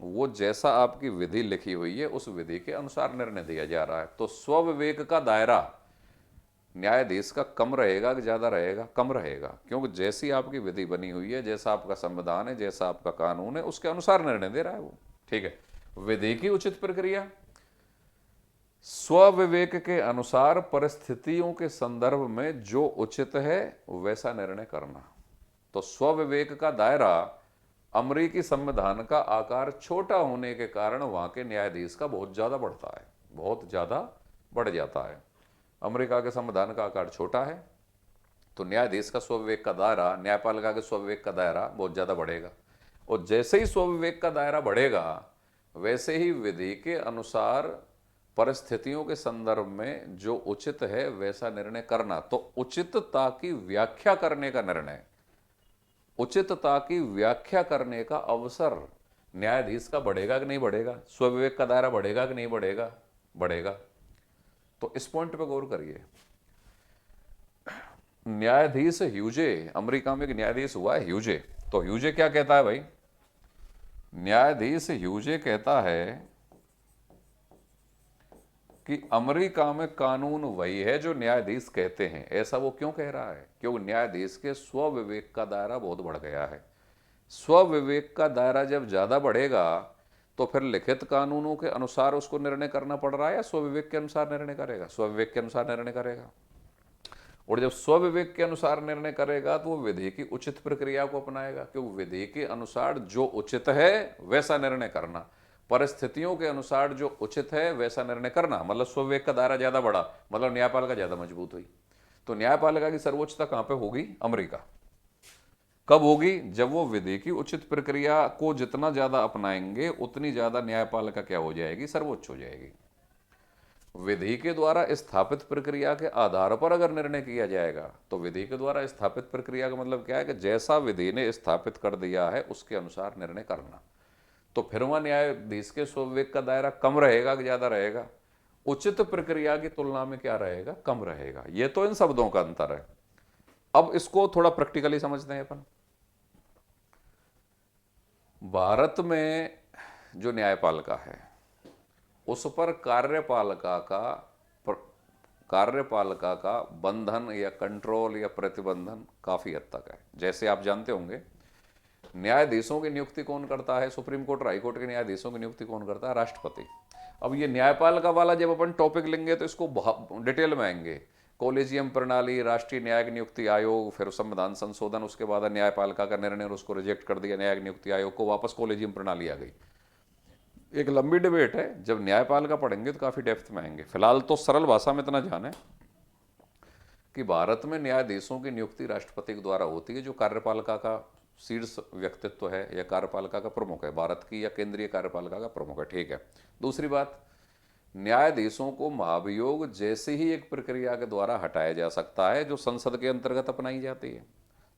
वो जैसा आपकी विधि लिखी हुई है उस विधि के अनुसार निर्णय दिया जा रहा है। तो स्वविवेक का दायरा न्यायाधीश का कम रहेगा कि ज्यादा रहेगा? कम रहेगा, क्योंकि जैसी आपकी विधि बनी हुई है, जैसा आपका संविधान है, जैसा आपका कानून है, उसके अनुसार निर्णय दे रहा है वो। ठीक है। विधि की उचित प्रक्रिया, स्वविवेक के अनुसार परिस्थितियों के संदर्भ में जो उचित है वैसा निर्णय करना। तो स्वविवेक का दायरा अमेरिकी संविधान का आकार छोटा होने के कारण वहां के न्यायाधीश का बहुत ज्यादा बढ़ता है, बहुत ज्यादा बढ़ जाता है। अमेरिका के संविधान का आकार छोटा है तो न्यायाधीश का स्वविवेक का दायरा, न्यायपालिका के स्वविवेक का दायरा बहुत ज्यादा बढ़ेगा। और जैसे ही स्वविवेक का दायरा बढ़ेगा वैसे ही विधि के अनुसार परिस्थितियों के संदर्भ में जो उचित है वैसा निर्णय करना। तो उचितता की व्याख्या करने का निर्णय, उचितता की व्याख्या करने का अवसर न्यायाधीश का बढ़ेगा कि नहीं बढ़ेगा? स्वविवेक का दायरा बढ़ेगा कि नहीं बढ़ेगा? बढ़ेगा। तो इस पॉइंट पे गौर करिए। न्यायाधीश ह्यूजे, अमेरिका में एक न्यायाधीश हुआ है ह्यूजे। तो ह्यूजे क्या कहता है भाई? न्यायाधीश ह्यूजे कहता है कि अमेरिका में कानून वही है जो न्यायाधीश कहते हैं। ऐसा वो क्यों कह रहा है? क्योंकि न्यायाधीश के स्वविवेक का दायरा बहुत बढ़ गया है। स्वविवेक का दायरा जब ज्यादा बढ़ेगा तो फिर लिखित कानूनों के अनुसार उसको निर्णय करना पड़ रहा है या स्वविवेक के अनुसार निर्णय करेगा? स्वविवेक के अनुसार निर्णय करेगा। और जब स्वविवेक के अनुसार निर्णय करेगा तो वो विधि की उचित प्रक्रिया को अपनाएगा, क्योंकि विधि के अनुसार जो उचित है वैसा निर्णय करना, परिस्थितियों के अनुसार जो उचित है वैसा निर्णय करना, मतलब स्वविवेक का दायरा ज्यादा बढ़ा, मतलब न्यायपालिका ज्यादा मजबूत हुई। तो न्यायपालिका की सर्वोच्चता कहां पे होगी? अमेरिका। कब होगी? जब वो विधि की उचित प्रक्रिया को जितना ज्यादा अपनाएंगे उतनी ज्यादा न्यायपालिका क्या हो जाएगी? सर्वोच्च हो जाएगी। विधि के द्वारा स्थापित प्रक्रिया के आधार पर अगर निर्णय किया जाएगा तो विधि के द्वारा स्थापित प्रक्रिया का मतलब क्या है कि जैसा विधि ने स्थापित कर दिया है उसके अनुसार निर्णय करना। तो फिर वहां न्यायाधीश के स्वविवेक का दायरा कम रहेगा कि ज्यादा रहेगा? उचित प्रक्रिया की तुलना में क्या रहेगा? कम रहेगा। यह तो इन शब्दों का अंतर है। अब इसको थोड़ा प्रैक्टिकली समझते हैं अपन। भारत में जो न्यायपालिका है उस पर कार्यपालिका का बंधन या कंट्रोल या प्रतिबंधन काफी हद तक है। जैसे आप जानते होंगे, न्यायाधीशों की नियुक्ति कौन करता है? सुप्रीम कोर्ट और हाई कोर्ट के न्यायाधीशों की नियुक्ति कौन करता है? राष्ट्रपति। अब ये न्यायपालिका वाला जब अपन टॉपिक लेंगे तो इसको डिटेल में आएंगे। कोलेजियम प्रणाली, राष्ट्रीय न्यायिक नियुक्ति आयोग, फिर संविधान संशोधन, उसके बाद न्यायपालिका का निर्णय और उसको रिजेक्ट कर दिया न्यायिक नियुक्ति आयोग को, वापस कोलेजियम प्रणाली आ गई। एक लंबी डिबेट है। जब न्यायपालिका पढ़ेंगे तो काफी डेप्थ में आएंगे। फिलहाल तो सरल भाषा में इतना जाने कि भारत में न्यायाधीशों की नियुक्ति राष्ट्रपति के द्वारा होती है, जो कार्यपालिका का शीर्ष व्यक्तित्व है या कार्यपालिका का प्रमुख है, भारत की या केंद्रीय कार्यपालिका का प्रमुख है। ठीक है। दूसरी बात, न्यायाधीशों को महाभियोग जैसी ही एक प्रक्रिया के द्वारा हटाया जा सकता है जो संसद के अंतर्गत अपनाई जाती है।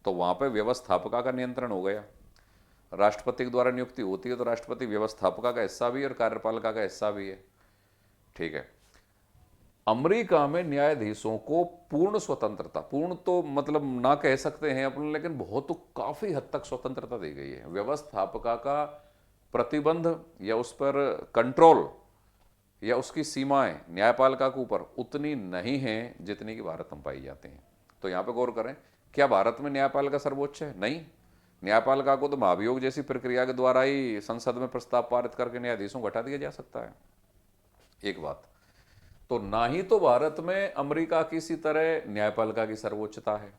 तो वहां पर व्यवस्थापिका का नियंत्रण हो गया। राष्ट्रपति के द्वारा नियुक्ति होती है तो राष्ट्रपति व्यवस्थापिका का हिस्सा भी है और कार्यपालिका का हिस्सा भी है। ठीक है। अमेरिका में न्यायाधीशों को पूर्ण स्वतंत्रता, पूर्ण तो मतलब ना कह सकते हैं अपन, लेकिन बहुत तो काफी हद तक स्वतंत्रता दी गई है। व्यवस्थापिका का प्रतिबंध या उस पर कंट्रोल या उसकी सीमाएं न्यायपालिका के ऊपर उतनी नहीं है जितनी कि भारत में पाई जाती हैं। तो यहां पे गौर करें, क्या भारत में न्यायपालिका सर्वोच्च है? नहीं। न्यायपालिका को तो महाभियोग जैसी प्रक्रिया के द्वारा ही संसद में प्रस्ताव पारित करके न्यायाधीशों को हटा दिया जा सकता है। एक बात तो ना ही तो भारत में अमेरिका की इसी तरह न्यायपालिका की सर्वोच्चता है,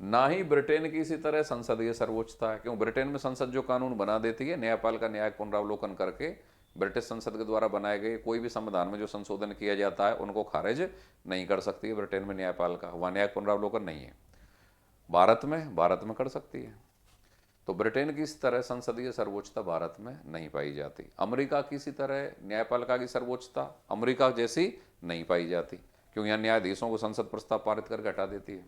ना ही ब्रिटेन की इसी तरह संसदीय सर्वोच्चता है। क्यों? ब्रिटेन में संसद जो कानून बना देती है, न्यायपालिका न्यायिक पुनरावलोकन करके ब्रिटिश संसद के द्वारा बनाए गए कोई भी संविधान में जो संशोधन किया जाता है उनको खारिज नहीं कर सकती है ब्रिटेन में न्यायपालिका। वहां न्यायिक पुनरावलोकन नहीं है। भारत में कर सकती है। तो ब्रिटेन की इस तरह संसदीय सर्वोच्चता भारत में नहीं पाई जाती। अमेरिका की इसी तरह न्यायपालिका की सर्वोच्चता अमेरिका जैसी नहीं पाई जाती, क्योंकि यहाँ न्यायाधीशों को संसद प्रस्ताव पारित करके हटा देती है।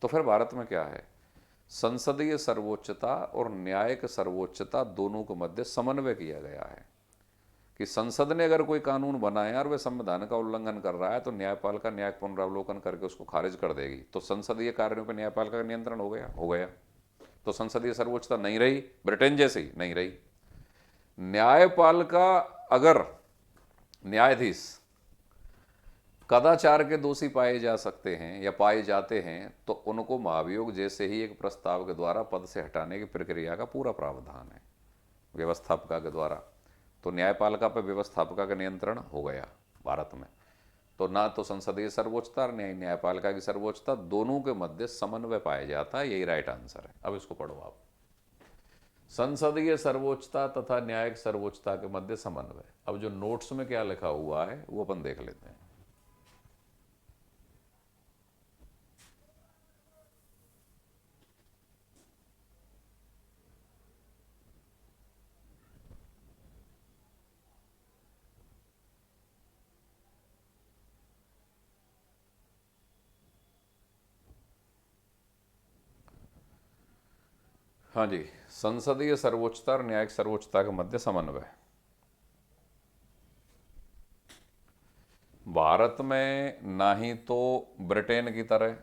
तो फिर भारत में क्या है? संसदीय सर्वोच्चता और न्यायिक सर्वोच्चता दोनों के मध्य समन्वय किया गया है कि संसद ने अगर कोई कानून बनाया और वह संविधान का उल्लंघन कर रहा है तो न्यायपालिका न्यायिक पुनरावलोकन करके उसको खारिज कर देगी। तो संसदीय कार्यों पर न्यायपालिका का नियंत्रण हो गया। तो संसदीय सर्वोच्चता नहीं रही, ब्रिटेन जैसी नहीं रही। न्यायपालिका अगर न्यायाधीश कदाचार के दोषी पाए जा सकते हैं या पाए जाते हैं तो उनको महाभियोग जैसे ही एक प्रस्ताव के द्वारा पद से हटाने की प्रक्रिया का पूरा प्रावधान है व्यवस्थापिका के द्वारा। तो न्यायपालिका पर व्यवस्थापिका का नियंत्रण हो गया भारत में। तो ना तो संसदीय सर्वोच्चता और न्यायपालिका की सर्वोच्चता, दोनों के मध्य समन्वय पाया जाता है। यही राइट आंसर है। अब इसको पढ़ो आप। संसदीय सर्वोच्चता तथा न्यायिक सर्वोच्चता के मध्य समन्वय। अब जो नोट्स में क्या लिखा हुआ है वो अपन देख लेते हैं। हाँ जी, संसदीय सर्वोच्चता और न्यायिक सर्वोच्चता के मध्य समन्वय। भारत में ना ही तो ब्रिटेन की तरह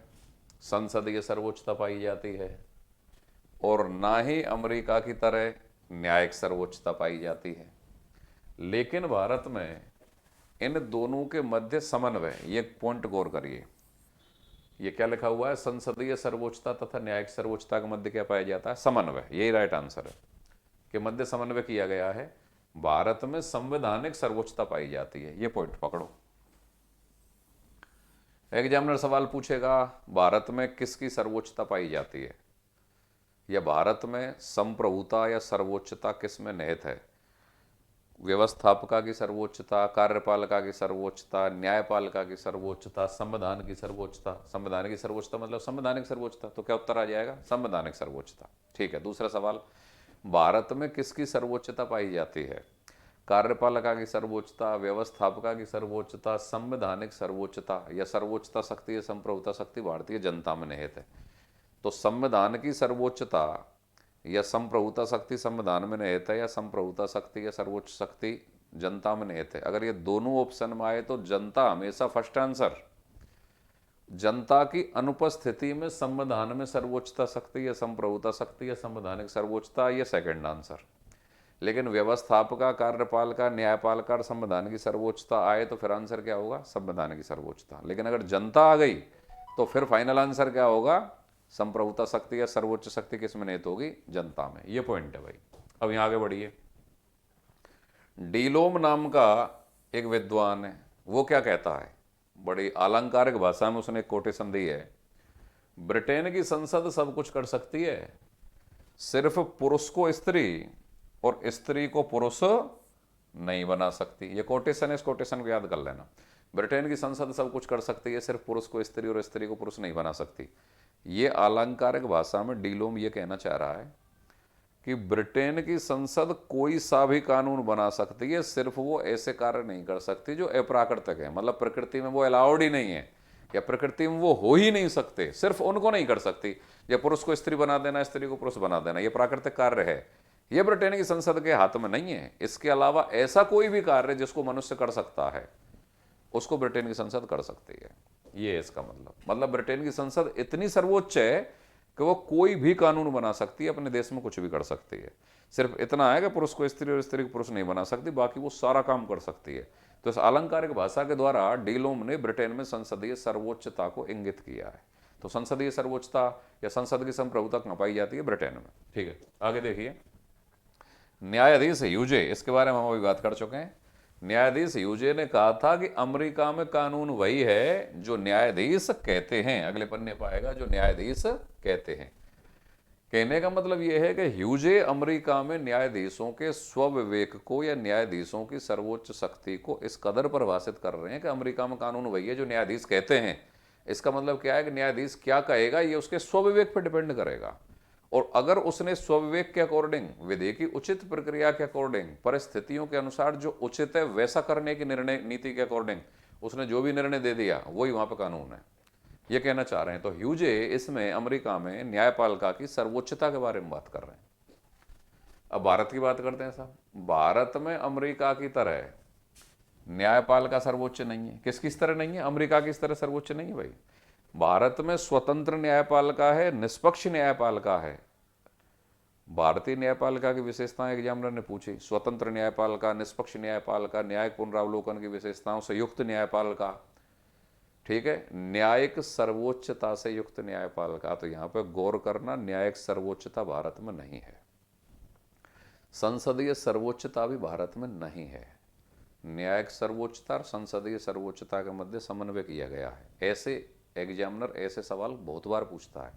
संसदीय सर्वोच्चता पाई जाती है, और ना ही अमेरिका की तरह न्यायिक सर्वोच्चता पाई जाती है। लेकिन भारत में इन दोनों के मध्य समन्वय, ये पॉइंट गौर करिए, ये क्या लिखा हुआ है, संसदीय सर्वोच्चता तथा न्यायिक सर्वोच्चता के मध्य क्या पाया जाता है, समन्वय। यही राइट आंसर है कि मध्य समन्वय किया गया है। भारत में संवैधानिक सर्वोच्चता पाई जाती है, ये पॉइंट पकड़ो। एग्जामिनर सवाल पूछेगा भारत में किसकी सर्वोच्चता पाई जाती है, या भारत में संप्रभुता या सर्वोच्चता किस में निहित है। व्यवस्थापिका की सर्वोच्चता, कार्यपालिका की सर्वोच्चता, न्यायपालिका की सर्वोच्चता, संविधान की सर्वोच्चता। संविधान की सर्वोच्चता मतलब संवैधानिक सर्वोच्चता, तो क्या उत्तर आ जाएगा, संवैधानिक सर्वोच्चता। ठीक है, दूसरा सवाल, भारत में किसकी सर्वोच्चता पाई जाती है, कार्यपालिका की सर्वोच्चता, व्यवस्थापिका की सर्वोच्चता, संवैधानिक सर्वोच्चता, या सर्वोच्चता शक्ति या संप्रभुता शक्ति भारतीय जनता में निहित है। तो संविधान की सर्वोच्चता या संप्रभुता शक्ति संविधान में निहित है, या संप्रभुता शक्ति या सर्वोच्च शक्ति जनता में निहित है। अगर ये दोनों ऑप्शन में आए तो जनता हमेशा फर्स्ट आंसर, जनता की अनुपस्थिति में संविधान में सर्वोच्चता शक्ति या संप्रभुता शक्ति या संवैधानिक सर्वोच्चता, ये सेकंड आंसर। लेकिन व्यवस्थापिका, कार्यपालिका, न्यायपालिका और संविधान की सर्वोच्चता आए तो फिर आंसर क्या होगा, संविधान की सर्वोच्चता। लेकिन अगर जनता आ गई तो फिर फाइनल आंसर क्या होगा, संप्रभुता शक्ति या सर्वोच्च शक्ति किस में निहित होगी, जनता में। ये पॉइंट है भाई। अब यहां आगे बढ़िए। डीलोम नाम का एक विद्वान है, वो क्या कहता है, बड़ी अलंकारिक भाषा में उसने एक कोटेशन दी है, ब्रिटेन की संसद सब कुछ कर सकती है, सिर्फ पुरुष को स्त्री और स्त्री को पुरुष नहीं बना सकती। ये कोटेशन है, इस कोटेशन को याद कर लेना। ब्रिटेन की संसद सब कुछ कर सकती है, सिर्फ पुरुष को स्त्री और स्त्री को पुरुष नहीं बना सकती। ये अलंकारिक भाषा में डीलोम ये कहना चाह रहा है कि ब्रिटेन की संसद कोई सा भी कानून बना सकती है, सिर्फ वो ऐसे कार्य नहीं कर सकती जो अप्राकृतिक है, मतलब प्रकृति में वो अलाउड ही नहीं है, या प्रकृति में वो हो ही नहीं सकते, सिर्फ उनको नहीं कर सकती। या पुरुष को स्त्री बना देना, स्त्री को पुरुष बना देना, ये प्राकृतिक कार्य है, ये ब्रिटेन की संसद के हाथ में नहीं है। इसके अलावा ऐसा कोई भी कार्य जिसको मनुष्य कर सकता है, उसको ब्रिटेन की संसद कर सकती है। ये है इसका मतलब ब्रिटेन की संसद इतनी सर्वोच्च है कि वो कोई भी कानून बना सकती है, अपने देश में कुछ भी कर सकती है। सिर्फ इतना है कि पुरुष को स्त्री और स्त्री को पुरुष नहीं बना सकती, बाकी वो सारा काम कर सकती है। तो इस अलंकारिक भाषा के द्वारा डीलोम ने ब्रिटेन में संसदीय सर्वोच्चता को इंगित किया है। तो संसदीय सर्वोच्चता या संसद की संप्रभुता कहां पाई जाती है, ब्रिटेन में। ठीक है, आगे देखिए। न्यायाधीश ह्यूजे, इसके बारे में हम अभी बात कर चुके हैं। न्यायाधीश ह्यूजे ने कहा था कि अमेरिका में कानून वही है जो न्यायाधीश कहते हैं। अगले पन्ने पाएगा, जो न्यायाधीश कहते हैं। कहने का मतलब यह है कि ह्यूजे अमेरिका में न्यायाधीशों के स्वविवेक को या न्यायाधीशों की सर्वोच्च शक्ति को इस कदर परिभाषित कर रहे हैं कि अमेरिका में कानून वही है जो न्यायाधीश कहते हैं। इसका मतलब क्या है कि न्यायाधीश क्या कहेगा ये उसके स्वविवेक पर डिपेंड करेगा, और अगर उसने स्वविवेक के अकॉर्डिंग, विधि की उचित प्रक्रिया के अकॉर्डिंग, परिस्थितियों के अनुसार जो उचित है वैसा करने की निर्णय नीति के अकॉर्डिंग उसने जो भी निर्णय दे दिया, वही वहां पर कानून है, ये कहना चाह रहे हैं। तो ह्यूजे इसमें अमेरिका में न्यायपालिका की सर्वोच्चता के बारे में बात कर रहे हैं। अब भारत की बात करते हैं साहब। भारत में अमेरिका की तरह न्यायपालिका सर्वोच्च नहीं है। किसकी तरह नहीं है, अमेरिका की तरह सर्वोच्च नहीं है भाई। भारत में स्वतंत्र न्यायपालिका है, निष्पक्ष न्यायपालिका है। भारतीय न्यायपालिका की विशेषताएं एग्जामिनर ने पूछी, स्वतंत्र न्यायपालिका, निष्पक्ष न्यायपालिका, न्यायिक पुनरावलोकन की विशेषताओं से युक्त न्यायपालिका, ठीक है, न्यायिक सर्वोच्चता से युक्त न्यायपालिका। तो यहां पर गौर करना, न्यायिक सर्वोच्चता भारत में नहीं है, संसदीय सर्वोच्चता भी भारत में नहीं है। न्यायिक सर्वोच्चता और संसदीय सर्वोच्चता के मध्य समन्वय किया गया है। ऐसे एग्जामिनर ऐसे सवाल बहुत बार पूछता है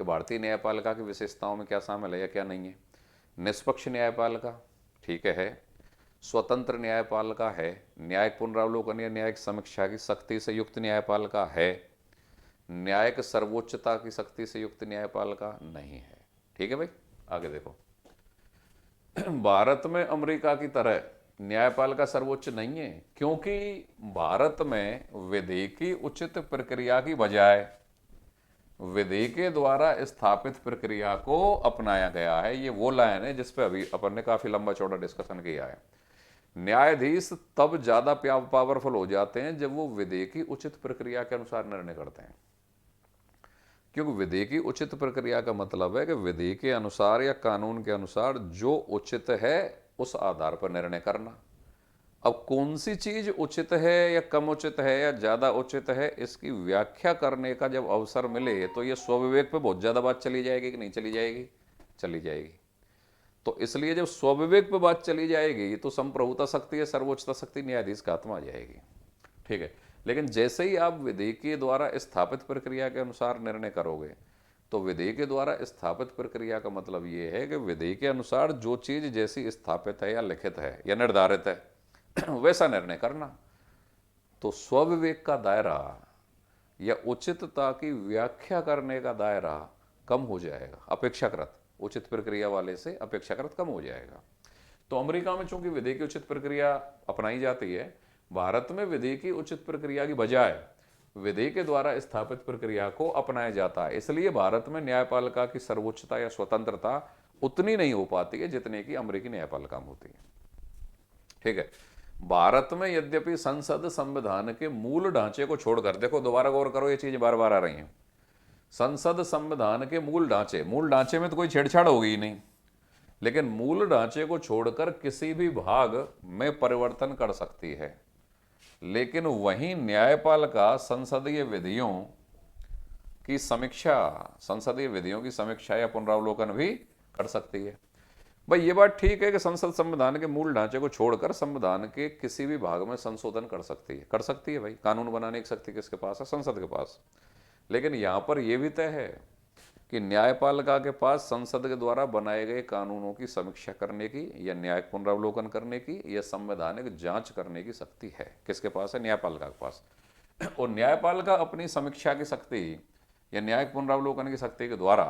कि भारतीय न्यायपालिका की विशेषताओं में क्या शामिल है या क्या नहीं है। निष्पक्ष न्यायपालिका ठीक है, स्वतंत्र न्यायपालिका है, न्यायिक पुनरावलोकन या न्यायिक समीक्षा की शक्ति से युक्त न्यायपालिका है, न्यायिक सर्वोच्चता की शक्ति से युक्त न्यायपालिका नहीं है। ठीक है भाई, आगे देखो। भारत में अमेरिका की तरह न्यायपालिका सर्वोच्च नहीं है, क्योंकि भारत में विधि की उचित प्रक्रिया की बजाय विधि के द्वारा स्थापित प्रक्रिया को अपनाया गया है। ये वो लाइन है जिस पे अभी अपन ने काफी लंबा चौड़ा डिस्कशन किया है। न्यायाधीश तब ज्यादा पावरफुल हो जाते हैं जब वो विधि की उचित प्रक्रिया के अनुसार निर्णय करते हैं। क्योंकि विधि की उचित प्रक्रिया का मतलब है कि विधि के अनुसार या कानून के अनुसार जो उचित है उस आधार पर निर्णय करना। अब कौन सी चीज उचित है या कम उचित है या ज्यादा उचित है, इसकी व्याख्या करने का जब अवसर मिले तो ये स्वविवेक पे बहुत ज्यादा बात चली जाएगी कि नहीं चली जाएगी? चली जाएगी। तो इसलिए जब स्वविवेक पे बात चली जाएगी तो संप्रभुता शक्ति या सर्वोच्चता शक्ति न्यायाधीश का आत्मा आ जाएगी। ठीक है। लेकिन जैसे ही आप विधि के द्वारा स्थापित प्रक्रिया के अनुसार निर्णय करोगे, तो विधि के द्वारा स्थापित प्रक्रिया का मतलब ये है कि विधि के अनुसार जो चीज जैसी स्थापित है या लिखित है या निर्धारित है वैसा निर्णय करना। तो स्वविवेक का दायरा या उचितता की व्याख्या करने का दायरा कम हो जाएगा, अपेक्षाकृत उचित प्रक्रिया वाले से अपेक्षाकृत कम हो जाएगा। तो अमेरिका में चूंकि विधि की उचित प्रक्रिया अपनाई जाती है, भारत में विधि की उचित प्रक्रिया की बजाय विधि के द्वारा स्थापित प्रक्रिया को अपनाया जाता है। इसलिए भारत में न्यायपालिका की सर्वोच्चता या स्वतंत्रता उतनी नहीं हो पाती है जितने की अमेरिकी न्यायपालिका में होती है। ठीक है। भारत में यद्यपि संसद संविधान के मूल ढांचे को छोड़कर, देखो दोबारा गौर करो, ये चीज बार बार आ रही है, संसद संविधान के मूल ढांचे में तो कोई छेड़छाड़ होगी ही नहीं, लेकिन मूल ढांचे को छोड़कर किसी भी भाग में परिवर्तन कर सकती है। लेकिन वहीं न्यायपालिका संसदीय विधियों की समीक्षा या पुनरावलोकन भी कर सकती है। भाई ये बात ठीक है कि संसद संविधान के मूल ढांचे को छोड़कर संविधान के किसी भी भाग में संशोधन कर सकती है भाई। कानून बनाने की शक्ति किसके पास है? संसद के पास। लेकिन यहां पर यह भी तय है कि न्यायपालिका के पास संसद के द्वारा बनाए गए कानूनों की समीक्षा करने की या न्यायिक पुनरावलोकन करने की या संवैधानिक जांच करने की शक्ति है। किसके पास है? न्यायपालिका के पास। और न्यायपालिका अपनी समीक्षा की शक्ति या न्यायिक पुनरावलोकन की शक्ति के द्वारा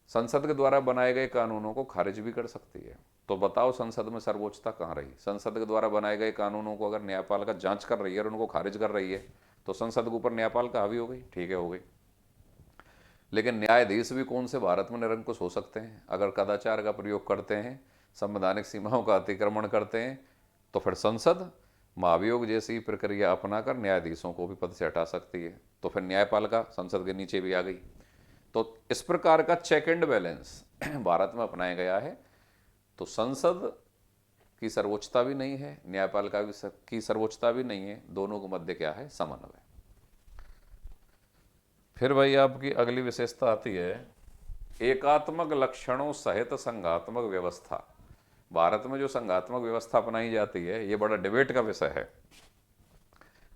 संसद के द्वारा बनाए गए कानूनों को खारिज भी कर सकती है। तो बताओ संसद में सर्वोच्चता कहाँ रही? संसद के द्वारा बनाए गए कानूनों को अगर न्यायपालिका जांच कर रही है और उनको खारिज कर रही है तो संसद के ऊपर न्यायपालिका हावी हो गई। ठीक है, हो गई। लेकिन न्यायाधीश भी कौन से भारत में निरंकुश हो सकते हैं? अगर कदाचार का प्रयोग करते हैं, संवैधानिक सीमाओं का अतिक्रमण करते हैं, तो फिर संसद महाभियोग जैसी प्रक्रिया अपनाकर न्यायाधीशों को भी पद से हटा सकती है। तो फिर न्यायपालिका संसद के नीचे भी आ गई। तो इस प्रकार का चेक एंड बैलेंस भारत में अपनाया गया है। तो संसद की सर्वोच्चता भी नहीं है, न्यायपालिका की सर्वोच्चता भी नहीं है, दोनों के मध्य क्या है? समन्वय। फिर भाई आपकी अगली विशेषता आती है एकात्मक लक्षणों सहित संघात्मक व्यवस्था। भारत में जो संघात्मक व्यवस्था अपनाई जाती है ये बड़ा डिबेट का विषय है।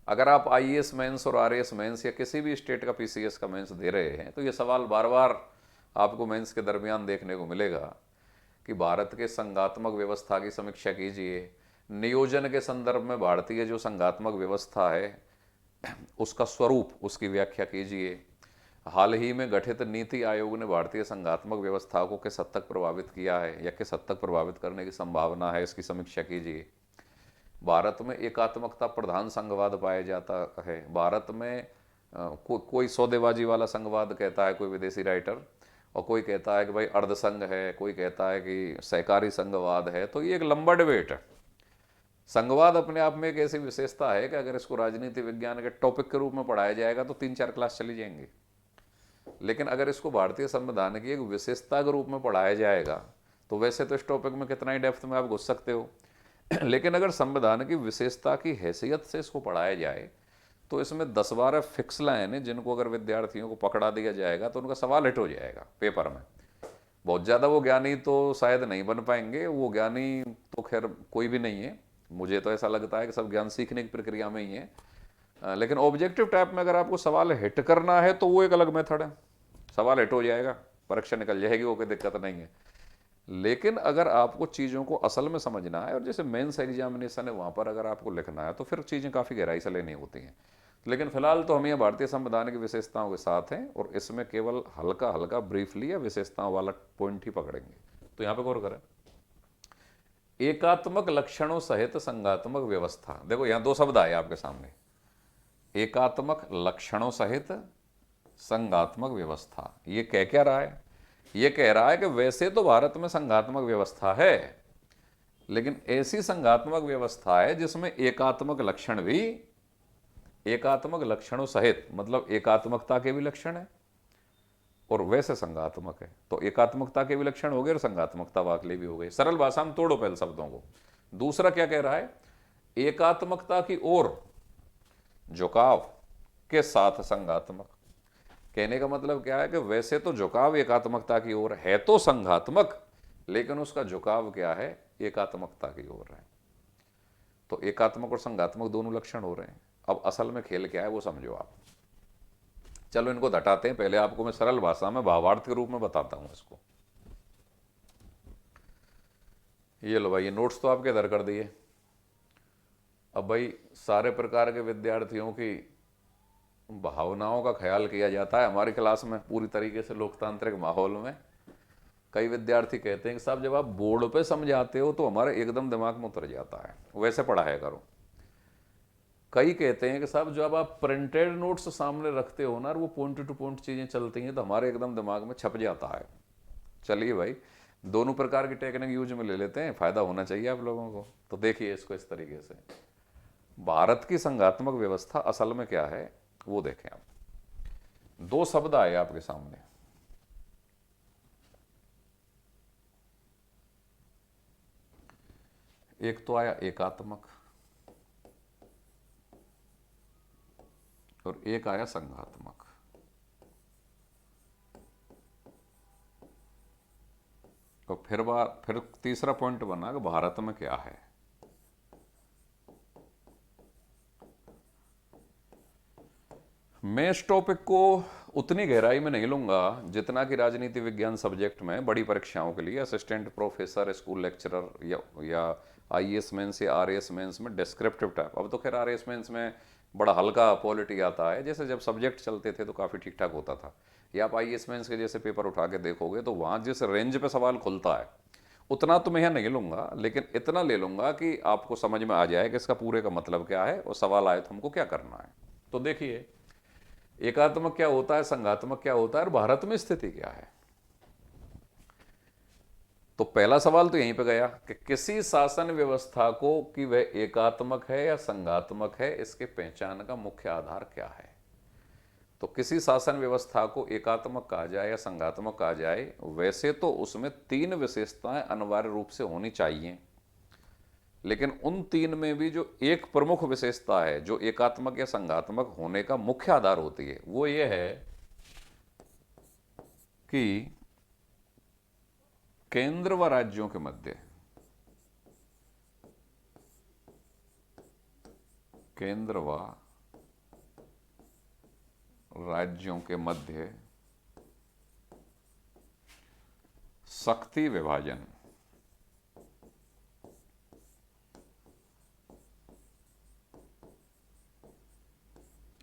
अगर आप आईएएस मेंस और आरएएस मेंस या किसी भी स्टेट का पीसीएस का मेंस दे रहे हैं तो ये सवाल बार बार आपको मेंस के दरमियान देखने को मिलेगा कि भारत के संघात्मक व्यवस्था की समीक्षा कीजिए, नियोजन के संदर्भ में भारतीय जो संघात्मक व्यवस्था है उसका स्वरूप, उसकी व्याख्या कीजिए। हाल ही में गठित नीति आयोग ने भारतीय संघात्मक व्यवस्था को किस हद तक प्रभावित किया है या किस हद तक प्रभावित करने की संभावना है, इसकी समीक्षा कीजिए। भारत में एकात्मकता प्रधान संघवाद पाया जाता है। भारत में कोई सौदेबाजी वाला संघवाद कहता है कोई विदेशी राइटर, और कोई कहता है कि भाई अर्धसंघ है, कोई कहता है कि सहकारी संघवाद है। तो ये एक लंबा डिबेट है। संघवाद अपने आप में एक ऐसी विशेषता है कि अगर इसको राजनीति विज्ञान के टॉपिक के रूप में पढ़ाया जाएगा तो 3-4 क्लास चली जाएंगी। लेकिन अगर इसको भारतीय संविधान की एक विशेषता के रूप में पढ़ाया जाएगा तो वैसे तो इस टॉपिक में कितना ही डेप्थ में आप घुस सकते हो लेकिन अगर संविधान की विशेषता की हैसियत से इसको पढ़ाया जाए तो इसमें 10-12 फिक्स लाइन है जिनको अगर विद्यार्थियों को पकड़ा दिया जाएगा तो उनका सवाल हिट हो जाएगा पेपर में। बहुत ज़्यादा वो ज्ञानी तो शायद नहीं बन पाएंगे, वो ज्ञानी तो खैर कोई भी नहीं है, मुझे तो ऐसा लगता है कि सब ज्ञान सीखने की प्रक्रिया में ही है। लेकिन ऑब्जेक्टिव टाइप में अगर आपको सवाल हिट करना है तो वो एक अलग मेथड है, सवाल हिट हो जाएगा, परीक्षा निकल जाएगी, वो कोई दिक्कत नहीं है। लेकिन अगर आपको चीज़ों को असल में समझना है और जैसे मेंस एग्जामिनेशन है वहाँ पर अगर आपको लिखना है तो फिर चीज़ें काफ़ी गहराई से लेनी होती हैं। लेकिन फिलहाल तो हम ये भारतीय संविधान की विशेषताओं के साथ हैं और इसमें केवल हल्का हल्का ब्रीफली या विशेषताओं वाला पॉइंट ही पकड़ेंगे। तो यहाँ पे गौर करें, एकात्मक लक्षणों सहित संघात्मक व्यवस्था। देखो यहाँ 2 शब्द आए आपके सामने, एकात्मक लक्षणों सहित संघात्मक व्यवस्था। ये कह क्या रहा है? ये कह रहा है कि वैसे तो भारत में संघात्मक व्यवस्था है, लेकिन ऐसी संघात्मक व्यवस्था है जिसमें एकात्मक लक्षण भी, एकात्मक लक्षणों सहित मतलब एकात्मकता के भी लक्षण है और वैसे संघात्मक है। तो एकात्मकता के भी लक्षण हो गए और संघात्मकता वाकले भी हो गए। सरल भाषा में तोड़ो पहले शब्दों को। दूसरा क्या कह रहा है, एकात्मकता की ओर झुकाव के साथ संघात्मक। कहने का मतलब क्या है कि वैसे तो झुकाव एकात्मकता की ओर है तो संघात्मक, लेकिन उसका झुकाव क्या है, एकात्मकता की ओर है। तो एकात्मक और संघात्मक दोनों लक्षण हो रहे हैं। अब असल में खेल क्या है वो समझो आप। चलो इनको घटाते हैं, पहले आपको मैं सरल भाषा में भावार्थ के रूप में बताता हूं इसको। ये लो भाई, ये नोट्स तो आपके इधर कर दिए। अब भाई सारे प्रकार के विद्यार्थियों की भावनाओं का ख्याल किया जाता है हमारी क्लास में पूरी तरीके से लोकतांत्रिक माहौल में। कई विद्यार्थी कहते हैं कि साहब जब आप बोर्ड पे समझाते हो तो हमारे एकदम दिमाग में उतर जाता है, वैसे पढ़ाया करो। कई कहते हैं कि साहब जब आप प्रिंटेड नोट्स सामने रखते हो ना और वो पॉइंट टू पॉइंट चीज़ें चलती हैं तो हमारे एकदम दिमाग में छप जाता है। चलिए भाई, दोनों प्रकार की टेक्निक यूज में ले लेते हैं, फायदा होना चाहिए आप लोगों को। तो देखिए इसको इस तरीके से, भारत की संघात्मक व्यवस्था असल में क्या है वो देखें आप। दो शब्द आए आपके सामने, एक तो आया एकात्मक और एक आया संघात्मक। तो फिर तीसरा पॉइंट बना कि भारत में क्या है। मैं इस टॉपिक को उतनी गहराई में नहीं लूंगा जितना कि राजनीति विज्ञान सब्जेक्ट में बड़ी परीक्षाओं के लिए असिस्टेंट प्रोफेसर, स्कूल लेक्चरर या आईएएस मेंस या आरएएस मेंस में डिस्क्रिप्टिव टाइप। अब तो खैर आरएएस मेंस में बड़ा हल्का पॉलिटी आता है, जैसे जब सब्जेक्ट चलते थे तो काफ़ी ठीक ठाक होता था। या आप आईएएस मेंस के जैसे पेपर उठा के देखोगे तो वहाँ जिस रेंज पे सवाल खुलता है उतना तो मैं यहाँ नहीं लूँगा, लेकिन इतना ले लूँगा कि आपको समझ में आ जाए कि इसका पूरे का मतलब क्या है और सवाल आए तो हमको क्या करना है। तो देखिए एकात्मक क्या होता है, संघात्मक क्या होता है और भारत में स्थिति क्या है। तो पहला सवाल तो यहीं पे गया कि किसी शासन व्यवस्था को कि वह एकात्मक है या संघात्मक है, इसके पहचान का मुख्य आधार क्या है। तो किसी शासन व्यवस्था को एकात्मक कहा जाए या संघात्मक कहा जाए, वैसे तो उसमें तीन विशेषताएं अनिवार्य रूप से होनी चाहिए, लेकिन उन तीन में भी जो एक प्रमुख विशेषता है जो एकात्मक या संघात्मक होने का मुख्य आधार होती है वो ये है कि केंद्र व राज्यों के मध्य शक्ति विभाजन।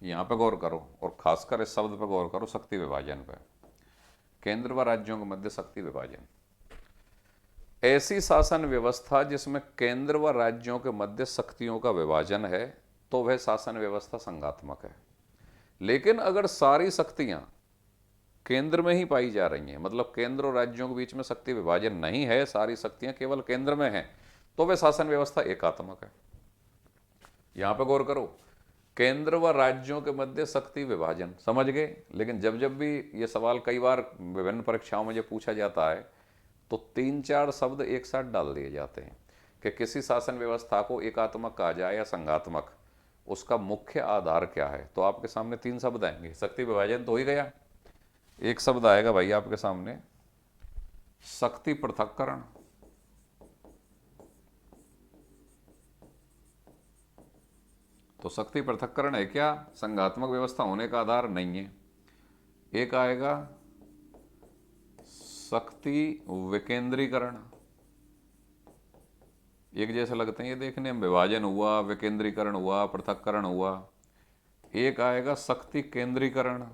यहां पे गौर करो और खासकर इस शब्द पे गौर करो, शक्ति विभाजन पे। केंद्र व राज्यों के मध्य शक्ति विभाजन। ऐसी शासन व्यवस्था जिसमें केंद्र व राज्यों के मध्य शक्तियों का विभाजन है तो वह शासन व्यवस्था संघात्मक है। लेकिन अगर सारी शक्तियां केंद्र में ही पाई जा रही हैं, मतलब केंद्र और राज्यों के बीच में शक्ति विभाजन नहीं है, सारी शक्तियां केवल केंद्र में हैं, तो वह शासन व्यवस्था एकात्मक है। यहां पर गौर करो, केंद्र व राज्यों के मध्य शक्ति विभाजन, समझ गए। लेकिन जब जब भी ये सवाल कई बार विभिन्न परीक्षाओं में जब पूछा जाता है तो तीन चार शब्द एक साथ डाल दिए जाते हैं कि किसी शासन व्यवस्था को एकात्मक कहा जाए या संघात्मक, उसका मुख्य आधार क्या है। तो आपके सामने तीन शब्द आएंगे, शक्ति विभाजन तो हो ही गया, एक शब्द आएगा भाई आपके सामने शक्ति पृथक्करण, तो शक्ति पृथक्करण है क्या, संघात्मक व्यवस्था होने का आधार नहीं है। एक आएगा शक्ति विकेंद्रीकरण, एक जैसे लगते हैं ये देखने में, विभाजन हुआ, विकेंद्रीकरण हुआ, पृथक्करण हुआ। एक आएगा शक्ति केंद्रीकरण,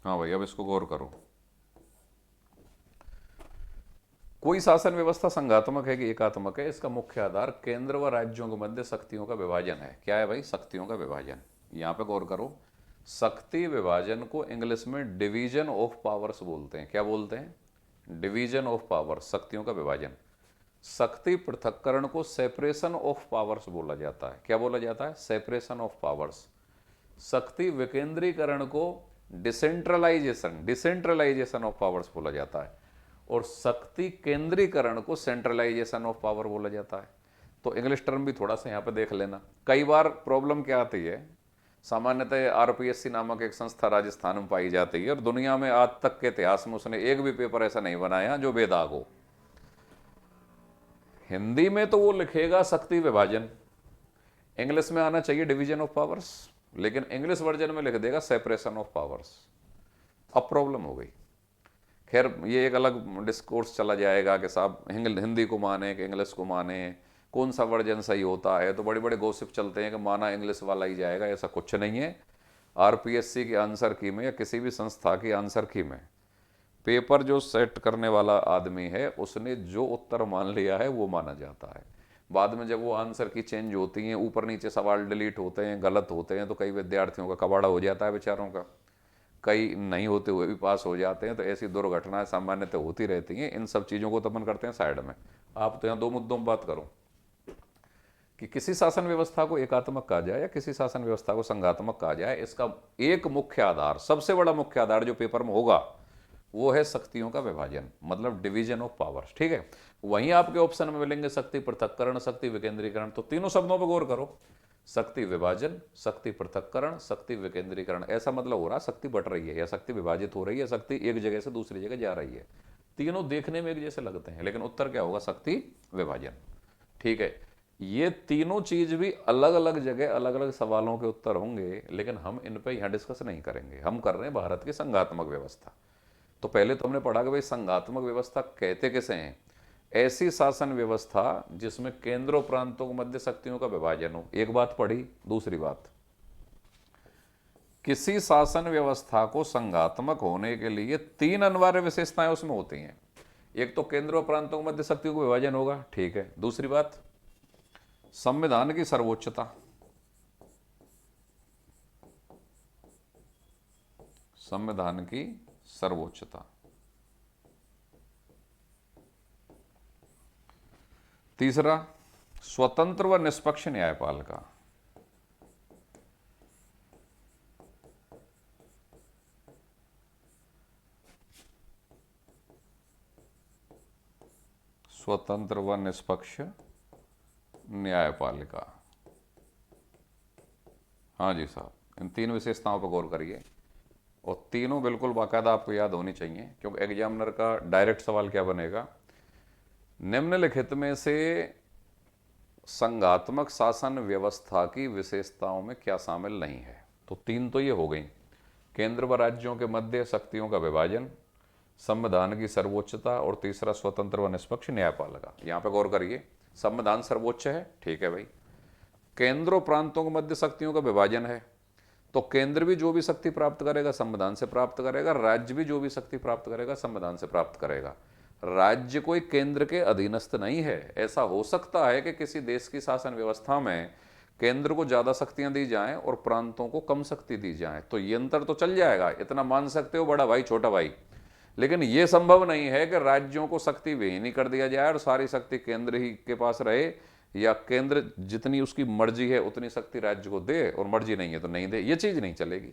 हाँ भाई अब इसको गौर करो। कोई शासन व्यवस्था संघात्मक है कि एकात्मक है, इसका मुख्य आधार केंद्र व राज्यों के मध्य शक्तियों का विभाजन है। क्या है भाई, शक्तियों का विभाजन। यहां पे गौर करो, शक्ति विभाजन को इंग्लिश में डिवीजन ऑफ पावर्स बोलते हैं। क्या बोलते हैं, डिवीजन ऑफ पावर्स, शक्तियों का विभाजन। शक्ति पृथक्करण को सेपरेशन ऑफ पावर्स बोला जाता है। क्या बोला जाता है, सेपरेशन ऑफ पावर्स। शक्ति विकेंद्रीकरण को डिसेंट्रलाइजेशन ऑफ पावर्स बोला जाता है, और शक्ति केंद्रीकरण को सेंट्रलाइजेशन ऑफ पावर बोला जाता है। तो इंग्लिश टर्म भी थोड़ा सा यहाँ पे देख लेना। कई बार प्रॉब्लम क्या आती है, सामान्यतः आरपीएससी नामक एक संस्था राजस्थान में पाई जाती है, और दुनिया में आज तक के इतिहास में उसने एक भी पेपर ऐसा नहीं बनाया जो बेदाग हो। हिंदी में तो वो लिखेगा शक्ति विभाजन, इंग्लिश में आना चाहिए डिवीजन ऑफ पावर्स, लेकिन इंग्लिश वर्जन में लिख देगा सेपरेशन ऑफ पावर्स। अब प्रॉब्लम हो गई। खैर ये एक अलग डिस्कोर्स चला जाएगा कि साहब हिंदी को माने कि इंग्लिश को माने, कौन सा वर्जन सही होता है। तो बड़े बड़े गॉसिप चलते हैं कि माना इंग्लिश वाला ही जाएगा, ऐसा कुछ नहीं है। आरपीएससी की आंसर की में या किसी भी संस्था की आंसर की में पेपर जो सेट करने वाला आदमी है उसने जो उत्तर मान लिया है वो माना जाता है। बाद में जब वो आंसर की चेंज होती हैं, ऊपर नीचे सवाल डिलीट होते हैं, गलत होते हैं, तो कई विद्यार्थियों का कबाड़ा हो जाता है बेचारों का, कई नहीं होते हुए भी पास हो जाते हैं। तो ऐसी दुर्घटनाएं सामान्यतः होती रहती हैं। इन सब चीज़ों को तो अपन करते हैं साइड में। आप तो यहाँ दो मुद्दों में बात करो कि किसी शासन व्यवस्था को एकात्मक कहा जाए या किसी शासन व्यवस्था को संघात्मक कहा जाए, इसका एक मुख्य आधार, सबसे बड़ा मुख्य आधार जो पेपर में होगा वो है शक्तियों का विभाजन, मतलब डिवीजन ऑफ पावर्स। ठीक है, वहीं आपके ऑप्शन में मिलेंगे शक्ति पृथक्करण, शक्ति विकेंद्रीकरण। तो तीनों शब्दों पर गौर करो, शक्ति विभाजन, शक्ति पृथक्करण, शक्ति विकेंद्रीकरण। ऐसा मतलब हो रहा शक्ति बट रही है या शक्ति विभाजित हो रही है, शक्ति एक जगह से दूसरी जगह जा रही है। तीनों देखने में एक जैसे लगते हैं, लेकिन उत्तर क्या होगा? शक्ति विभाजन। ठीक है, ये तीनों चीज भी अलग अलग जगह अलग अलग सवालों के उत्तर होंगे, लेकिन हम इन पे यहां डिस्कस नहीं करेंगे। हम कर रहे हैं भारत की संघात्मक व्यवस्था। तो पहले तो हमने पढ़ा कि भाई संघात्मक व्यवस्था कहते किसे हैं? ऐसी शासन व्यवस्था जिसमें केंद्र और प्रांतों के मध्य शक्तियों का विभाजन हो। एक बात पढ़ी। दूसरी बात, किसी शासन व्यवस्था को संघात्मक होने के लिए तीन अनिवार्य विशेषताएं उसमें होती हैं। एक तो केंद्र और प्रांतों के मध्य शक्तियों का विभाजन होगा, ठीक है। दूसरी बात, संविधान की सर्वोच्चता, संविधान की सर्वोच्चता। तीसरा, स्वतंत्र व निष्पक्ष न्यायपालिका। स्वतंत्र व निष्पक्ष न्यायपालिका। हाँ जी साहब, इन तीन विशेषताओं पर गौर करिए, और तीनों बिल्कुल बाकायदा आपको याद होनी चाहिए, क्योंकि एग्जामिनर का डायरेक्ट सवाल क्या बनेगा? निम्नलिखित में से संघात्मक शासन व्यवस्था की विशेषताओं में क्या शामिल नहीं है? तो तीन तो ये हो गई, केंद्र व राज्यों के मध्य शक्तियों का विभाजन, संविधान की सर्वोच्चता, और तीसरा स्वतंत्र व निष्पक्ष न्यायपालिका। यहां पर गौर करिए, संविधान सर्वोच्च है, ठीक है भाई। केंद्र और प्रांतों के मध्य शक्तियों का विभाजन है, तो केंद्र भी जो भी शक्ति प्राप्त करेगा संविधान से प्राप्त करेगा, राज्य भी जो भी शक्ति प्राप्त करेगा संविधान से प्राप्त करेगा। राज्य कोई केंद्र के अधीनस्थ नहीं है। ऐसा हो सकता है कि किसी देश की शासन व्यवस्था में केंद्र को ज्यादा शक्तियां दी जाएं और प्रांतों को कम शक्ति दी जाए, तो ये अंतर तो चल जाएगा, इतना मान सकते हो बड़ा भाई छोटा भाई। लेकिन यह संभव नहीं है कि राज्यों को शक्ति विहीन ही कर दिया जाए और सारी शक्ति केंद्र ही के पास रहे, या केंद्र जितनी उसकी मर्जी है उतनी शक्ति राज्य को दे और मर्जी नहीं है तो नहीं दे। ये चीज नहीं चलेगी।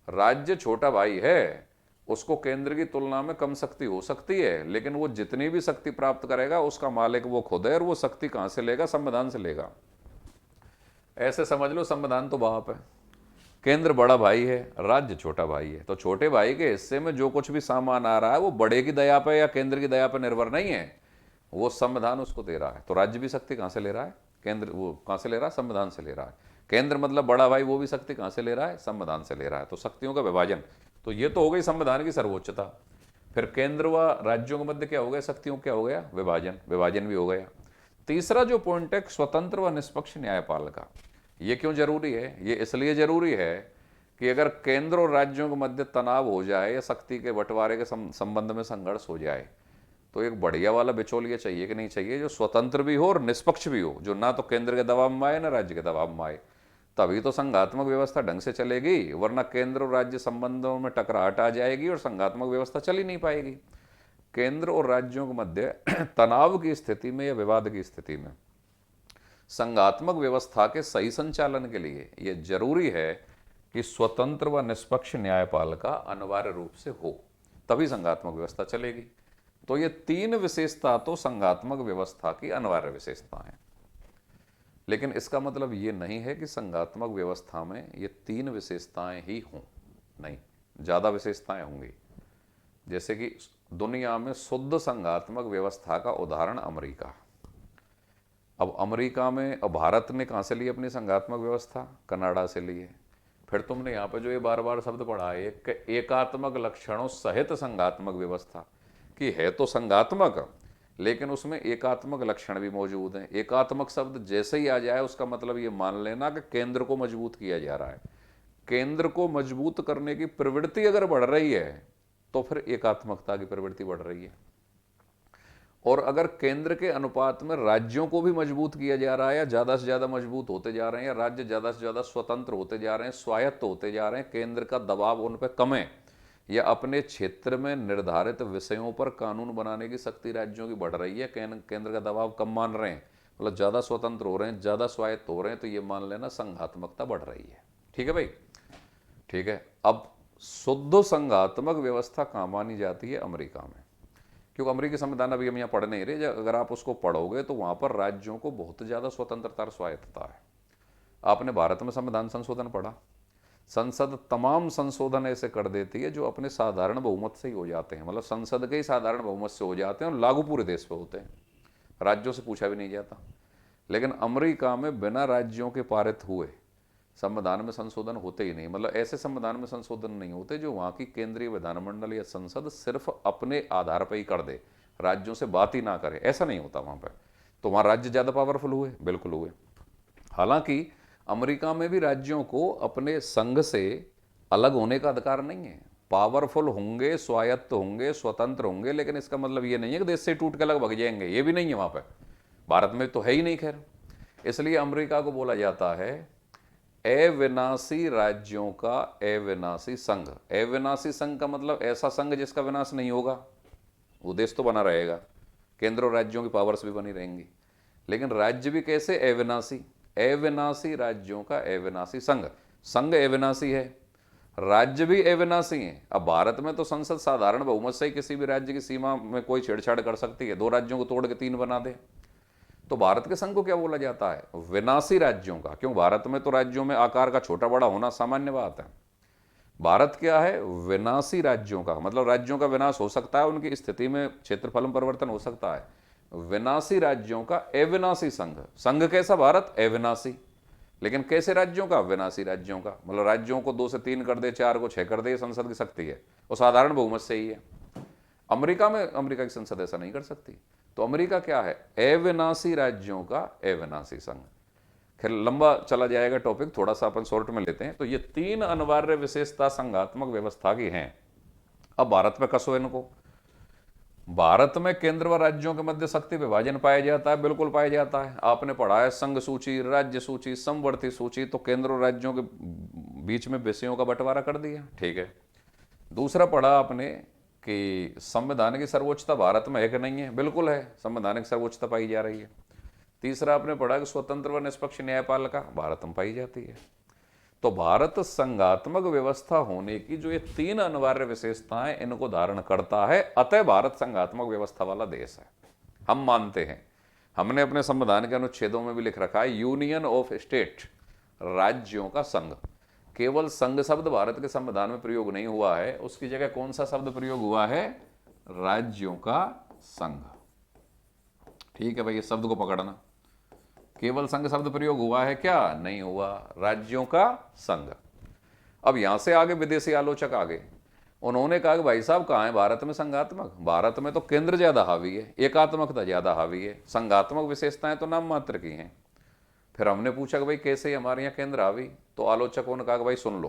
राज्य छोटा भाई है, उसको केंद्र की तुलना में कम शक्ति हो सकती है, लेकिन वो जितनी भी शक्ति प्राप्त करेगा उसका मालिक वो खुद है, और वो शक्ति कहां से लेगा? संविधान से लेगा। ऐसे समझ लो संविधान तो बाप है, केंद्र बड़ा भाई है, राज्य छोटा भाई है। तो छोटे भाई के हिस्से में जो कुछ भी सामान आ रहा है वो बड़े की दया पे या केंद्र की दया पे निर्भर नहीं है, वो संविधान उसको दे रहा है। तो राज्य भी शक्ति कहां से ले रहा है? केंद्र वो कहां से ले रहा है? संविधान से ले रहा है। केंद्र मतलब बड़ा भाई, वो भी शक्ति कहां से ले रहा है? संविधान से ले रहा है। तो शक्तियों का विभाजन, तो ये तो हो गई संविधान की सर्वोच्चता। फिर केंद्र व राज्यों के मध्य क्या हो गया? शक्तियों क्या हो गया? विभाजन, विभाजन भी हो गया। तीसरा जो पॉइंट है, स्वतंत्र व निष्पक्ष न्यायपालिका। ये क्यों जरूरी है? ये इसलिए जरूरी है कि अगर केंद्र और राज्यों के मध्य तनाव हो जाए या शक्ति के बंटवारे के संबंध में संघर्ष हो जाए, तो एक बढ़िया वाला बिचौलिया चाहिए कि नहीं चाहिए, जो स्वतंत्र भी हो और निष्पक्ष भी हो, जो ना तो केंद्र के दबाव में आए ना राज्य के दबाव में आए। तभी तो संघात्मक व्यवस्था ढंग से चलेगी, वरना केंद्र और राज्य संबंधों में टकराहट आ जाएगी और संघात्मक व्यवस्था चल ही नहीं पाएगी। केंद्र और राज्यों के मध्य तनाव की स्थिति में या विवाद की स्थिति में संघात्मक व्यवस्था के सही संचालन के लिए यह जरूरी है कि स्वतंत्र व निष्पक्ष न्यायपालिका अनिवार्य रूप से हो, तभी संघात्मक व्यवस्था चलेगी। तो ये तीन विशेषता तो संघात्मक व्यवस्था की अनिवार्य विशेषता है। लेकिन इसका मतलब ये नहीं है कि संघात्मक व्यवस्था में ये तीन विशेषताएं ही हों, नहीं, ज़्यादा विशेषताएं होंगी। जैसे कि दुनिया में शुद्ध संघात्मक व्यवस्था का उदाहरण अमेरिका। अब अमेरिका में, अब भारत ने कहाँ से ली अपनी संघात्मक व्यवस्था? कनाडा से लिए। फिर तुमने यहाँ पे जो ये बार बार शब्द पढ़ा है एकात्मक लक्षणों सहित संघात्मक व्यवस्था, कि है तो संघात्मक लेकिन उसमें एकात्मक लक्षण भी मौजूद हैं। एकात्मक शब्द जैसे ही आ जाए उसका मतलब ये मान लेना कि केंद्र को मजबूत किया जा रहा है। केंद्र को मजबूत करने की प्रवृत्ति अगर बढ़ रही है तो फिर एकात्मकता की प्रवृत्ति बढ़ रही है। और अगर केंद्र के अनुपात में राज्यों को भी मजबूत किया जा रहा है, या ज़्यादा से ज़्यादा मजबूत होते जा रहे हैं, या राज्य ज़्यादा से ज़्यादा स्वतंत्र होते जा रहे हैं, स्वायत्त होते जा रहे हैं, केंद्र का दबाव उन पर कम है, या अपने क्षेत्र में निर्धारित विषयों पर कानून बनाने की शक्ति राज्यों की बढ़ रही है, केंद्र का दबाव कम मान रहे हैं, मतलब ज़्यादा स्वतंत्र हो रहे हैं, ज़्यादा स्वायत्त हो रहे हैं, तो ये मान लेना संघात्मकता बढ़ रही है। ठीक है भाई, ठीक है। अब शुद्ध संघात्मक व्यवस्था कहाँ मानी जाती है? अमेरिका में। क्योंकि अमेरिकी संविधान अभी हम यहाँ पढ़ नहीं रहे, अगर आप उसको पढ़ोगे तो वहाँ पर राज्यों को बहुत ज़्यादा स्वतंत्रता और स्वायत्तता है। आपने भारत में संविधान संशोधन पढ़ा, संसद तमाम संशोधन ऐसे कर देती है जो अपने साधारण बहुमत से ही हो जाते हैं, मतलब संसद के ही साधारण बहुमत से हो जाते हैं और लागू पूरे देश पे होते हैं, राज्यों से पूछा भी नहीं जाता। लेकिन अमेरिका में बिना राज्यों के पारित हुए संविधान में संशोधन होते ही नहीं, मतलब ऐसे संविधान में संशोधन नहीं होते जो वहाँ की केंद्रीय विधानमंडल या संसद सिर्फ अपने आधार पर ही कर दे, राज्यों से बात ही ना करे, ऐसा नहीं होता वहाँ पर। तो वहाँ राज्य ज़्यादा पावरफुल हुए, बिल्कुल हुए। हालांकि अमेरिका में भी राज्यों को अपने संघ से अलग होने का अधिकार नहीं है, पावरफुल होंगे, स्वायत्त होंगे, स्वतंत्र होंगे, लेकिन इसका मतलब ये नहीं है कि देश से टूट के अलग भाग जाएंगे, ये भी नहीं है वहाँ पर। भारत में तो है ही नहीं खैर। इसलिए अमेरिका को बोला जाता है अविनाशी राज्यों का अविनाशी संघ। अविनाशी संघ का मतलब ऐसा संघ जिसका विनाश नहीं होगा, वो देश तो बना रहेगा, केंद्र और राज्यों की पावर्स भी बनी रहेंगी, लेकिन राज्य भी कैसे? अविनाशी। अविनाशी राज्यों का अविनाशी संघ, संघ अविनाशी है, राज्य भी अविनाशी है। अब भारत में तो संसद साधारण बहुमत से ही किसी भी राज्य की सीमा में कोई छेड़छाड़ कर सकती है, 2 राज्यों को तोड़ के 3 बना दे। तो भारत के संघ को क्या बोला जाता है? विनाशी राज्यों का। क्यों? भारत में तो राज्यों में आकार का छोटा बड़ा होना सामान्य बात है। भारत क्या है? विनाशी राज्यों का, मतलब राज्यों का विनाश हो सकता है, उनकी स्थिति में क्षेत्रफल में परिवर्तन हो सकता है। विनाशी राज्यों का अविनाशी संघ। संघ कैसा? भारत अविनाशी, लेकिन कैसे राज्यों का? विनाशी राज्यों का, मतलब राज्यों को 2 से 3 कर दे, 4 को 6 कर दे, संसद की शक्ति है, वो साधारण बहुमत से ही है। अमेरिका में अमेरिका की संसद ऐसा नहीं कर सकती। तो अमेरिका क्या है? अविनाशी राज्यों का अविनाशी संघ। खैर लंबा चला जाएगा टॉपिक, थोड़ा सा अपन शॉर्ट में लेते हैं। तो ये 3 अनिवार्य विशेषता संघात्मक व्यवस्था की हैं। अब भारत में कसो इनको। भारत में केंद्र व राज्यों के मध्य शक्ति विभाजन पाया जाता है, बिल्कुल पाया जाता है। आपने पढ़ा है संघ सूची, राज्य सूची, समवर्ती सूची, तो केंद्र और राज्यों के बीच में विषयों का बंटवारा कर दिया, ठीक है। दूसरा पढ़ा आपने कि संवैधानिक सर्वोच्चता भारत में है कि नहीं है? बिल्कुल है, संवैधानिक सर्वोच्चता पाई जा रही है। तीसरा आपने पढ़ा कि स्वतंत्र व निष्पक्ष न्यायपालिका भारत में पाई जाती है। तो भारत संघात्मक व्यवस्था होने की जो ये 3 अनिवार्य विशेषताएं इनको धारण करता है, अतः भारत संघात्मक व्यवस्था वाला देश है, हम मानते हैं। हमने अपने संविधान के अनुच्छेदों में भी लिख रखा है यूनियन ऑफ स्टेट, राज्यों का संघ। केवल संघ शब्द भारत के संविधान में प्रयोग नहीं हुआ है, उसकी जगह कौन सा शब्द प्रयोग हुआ है? राज्यों का संघ। ठीक है भाई, ये शब्द को पकड़ना। केवल संघ शब्द प्रयोग हुआ है क्या? नहीं हुआ, राज्यों का संघ। अब यहां से आगे विदेशी आलोचक आगे, उन्होंने कहा कि भाई साहब कहाँ है भारत में संघात्मक? भारत में तो केंद्र ज्यादा हावी है, एकात्मकता ज्यादा हावी है, संघात्मक विशेषताएं तो नाम मात्र की हैं। फिर हमने पूछा कि भाई कैसे हमारे यहाँ केंद्र हावी? तो आलोचकों ने कहा कि भाई सुन लो,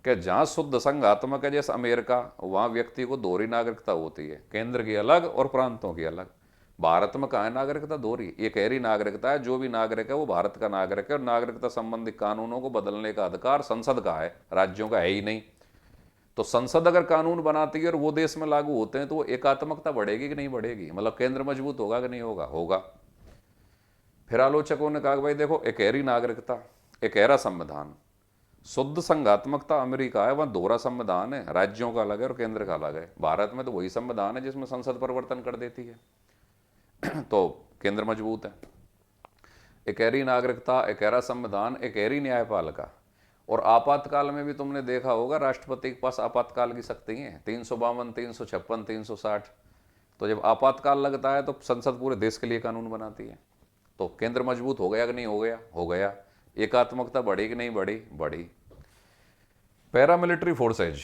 कि जहां शुद्ध संघात्मक है जैसे अमेरिका, वहां व्यक्ति को दोहरी नागरिकता होती है, केंद्र की अलग और प्रांतों की अलग। भारत में कहाँ है नागरिकता? दोहरी, एक गहरी नागरिकता है, जो भी नागरिक है वो भारत का नागरिक है, और नागरिकता संबंधी कानूनों को बदलने का अधिकार संसद का है, राज्यों का है ही नहीं। तो संसद अगर कानून बनाती है और वो देश में लागू होते हैं तो वो एकात्मकता बढ़ेगी कि नहीं बढ़ेगी? मतलब केंद्र मजबूत होगा कि नहीं होगा? होगा। फिर आलोचकों ने कहा कि भाई देखो, एक गहरी नागरिकता, एक गहरा संविधान, शुद्ध संघात्मकता अमेरिका है, वहां दोहरा संविधान है, राज्यों का अलग है और केंद्र का अलग है। भारत में तो वही संविधान है जिसमें संसद परिवर्तन कर देती है तो केंद्र मजबूत है। एकेरी नागरिकता, एकेरा संविधान, एकेरी न्यायपालिका। और आपातकाल में भी तुमने देखा होगा राष्ट्रपति के पास आपातकाल की शक्ति है, 352, 356, 360। तो जब आपातकाल लगता है तो संसद पूरे देश के लिए कानून बनाती है। तो केंद्र मजबूत हो गया कि नहीं हो गया? हो गया। एकात्मकता बढ़ी कि नहीं बढ़ी? बढ़ी। पैरामिलिट्री फोर्सेज,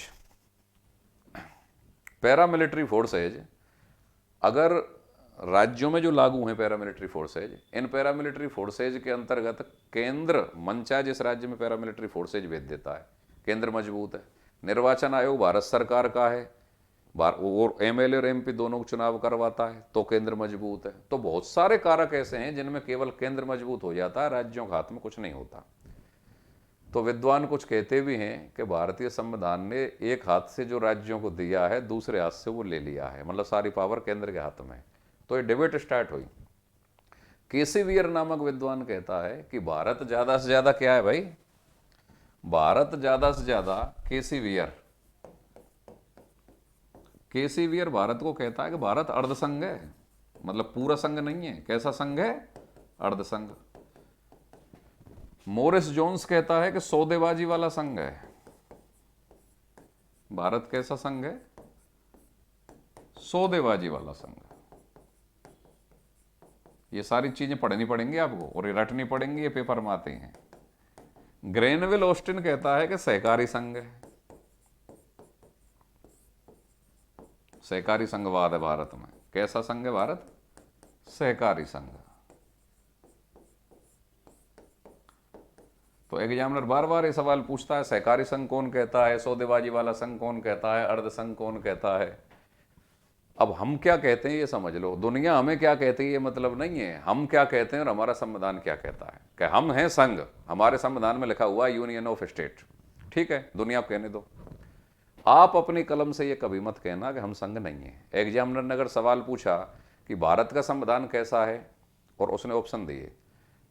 पैरामिलिट्री फोर्सेज अगर राज्यों में जो लागू हैं पैरामिलिट्री फोर्सेज, इन पैरामिलिट्री फोर्सेज के अंतर्गत केंद्र मन चाहे जिस राज्य में पैरामिलिट्री फोर्सेज भेज देता है, केंद्र मजबूत है। निर्वाचन आयोग भारत सरकार का है और एमएलए और एमपी दोनों को चुनाव करवाता है, तो केंद्र मजबूत है। तो बहुत सारे कारक ऐसे हैं जिनमें केवल केंद्र मजबूत हो जाता है, राज्यों के हाथ में कुछ नहीं होता। तो विद्वान कुछ कहते भी हैं कि भारतीय संविधान ने एक हाथ से जो राज्यों को दिया है दूसरे हाथ से वो ले लिया है, मतलब सारी पावर केंद्र के हाथ में। तो ये डिबेट स्टार्ट हुई। केसीवियर नामक विद्वान कहता है कि भारत ज्यादा से ज्यादा क्या है भाई? भारत ज्यादा से ज्यादा, केसीवियर भारत को कहता है कि भारत अर्धसंघ है, मतलब पूरा संघ नहीं है। कैसा संघ है? अर्धसंघ। मोरिस जोन्स कहता है कि सौदेबाजी वाला संघ है। भारत कैसा संघ है? सौदेबाजी वाला संघ। ये सारी चीजें पढ़नी पड़ेंगी आपको और ये रटनी पड़ेंगी, ये पेपर में आते हैं। ग्रेनविल ऑस्टिन कहता है कि सहकारी संघ है, सहकारी संघवाद है भारत में। कैसा संघ है भारत? सहकारी संघ। तो एग्जामिनर बार बार ये सवाल पूछता है, सहकारी संघ कौन कहता है, सौदेबाजी वाला संघ कौन कहता है, अर्ध संघ कौन कहता है। अब हम क्या कहते हैं ये समझ लो, दुनिया हमें क्या कहती है ये मतलब नहीं है, हम क्या कहते हैं और हमारा संविधान क्या कहता है। कि हम हैं संघ, हमारे संविधान में लिखा हुआ यूनियन ऑफ स्टेट, ठीक है, दुनिया को कहने दो। आप अपनी कलम से ये कभी मत कहना कि हम संघ नहीं है। एग्जामिनर ने अगर सवाल पूछा कि भारत का संविधान कैसा है और उसने ऑप्शन दिए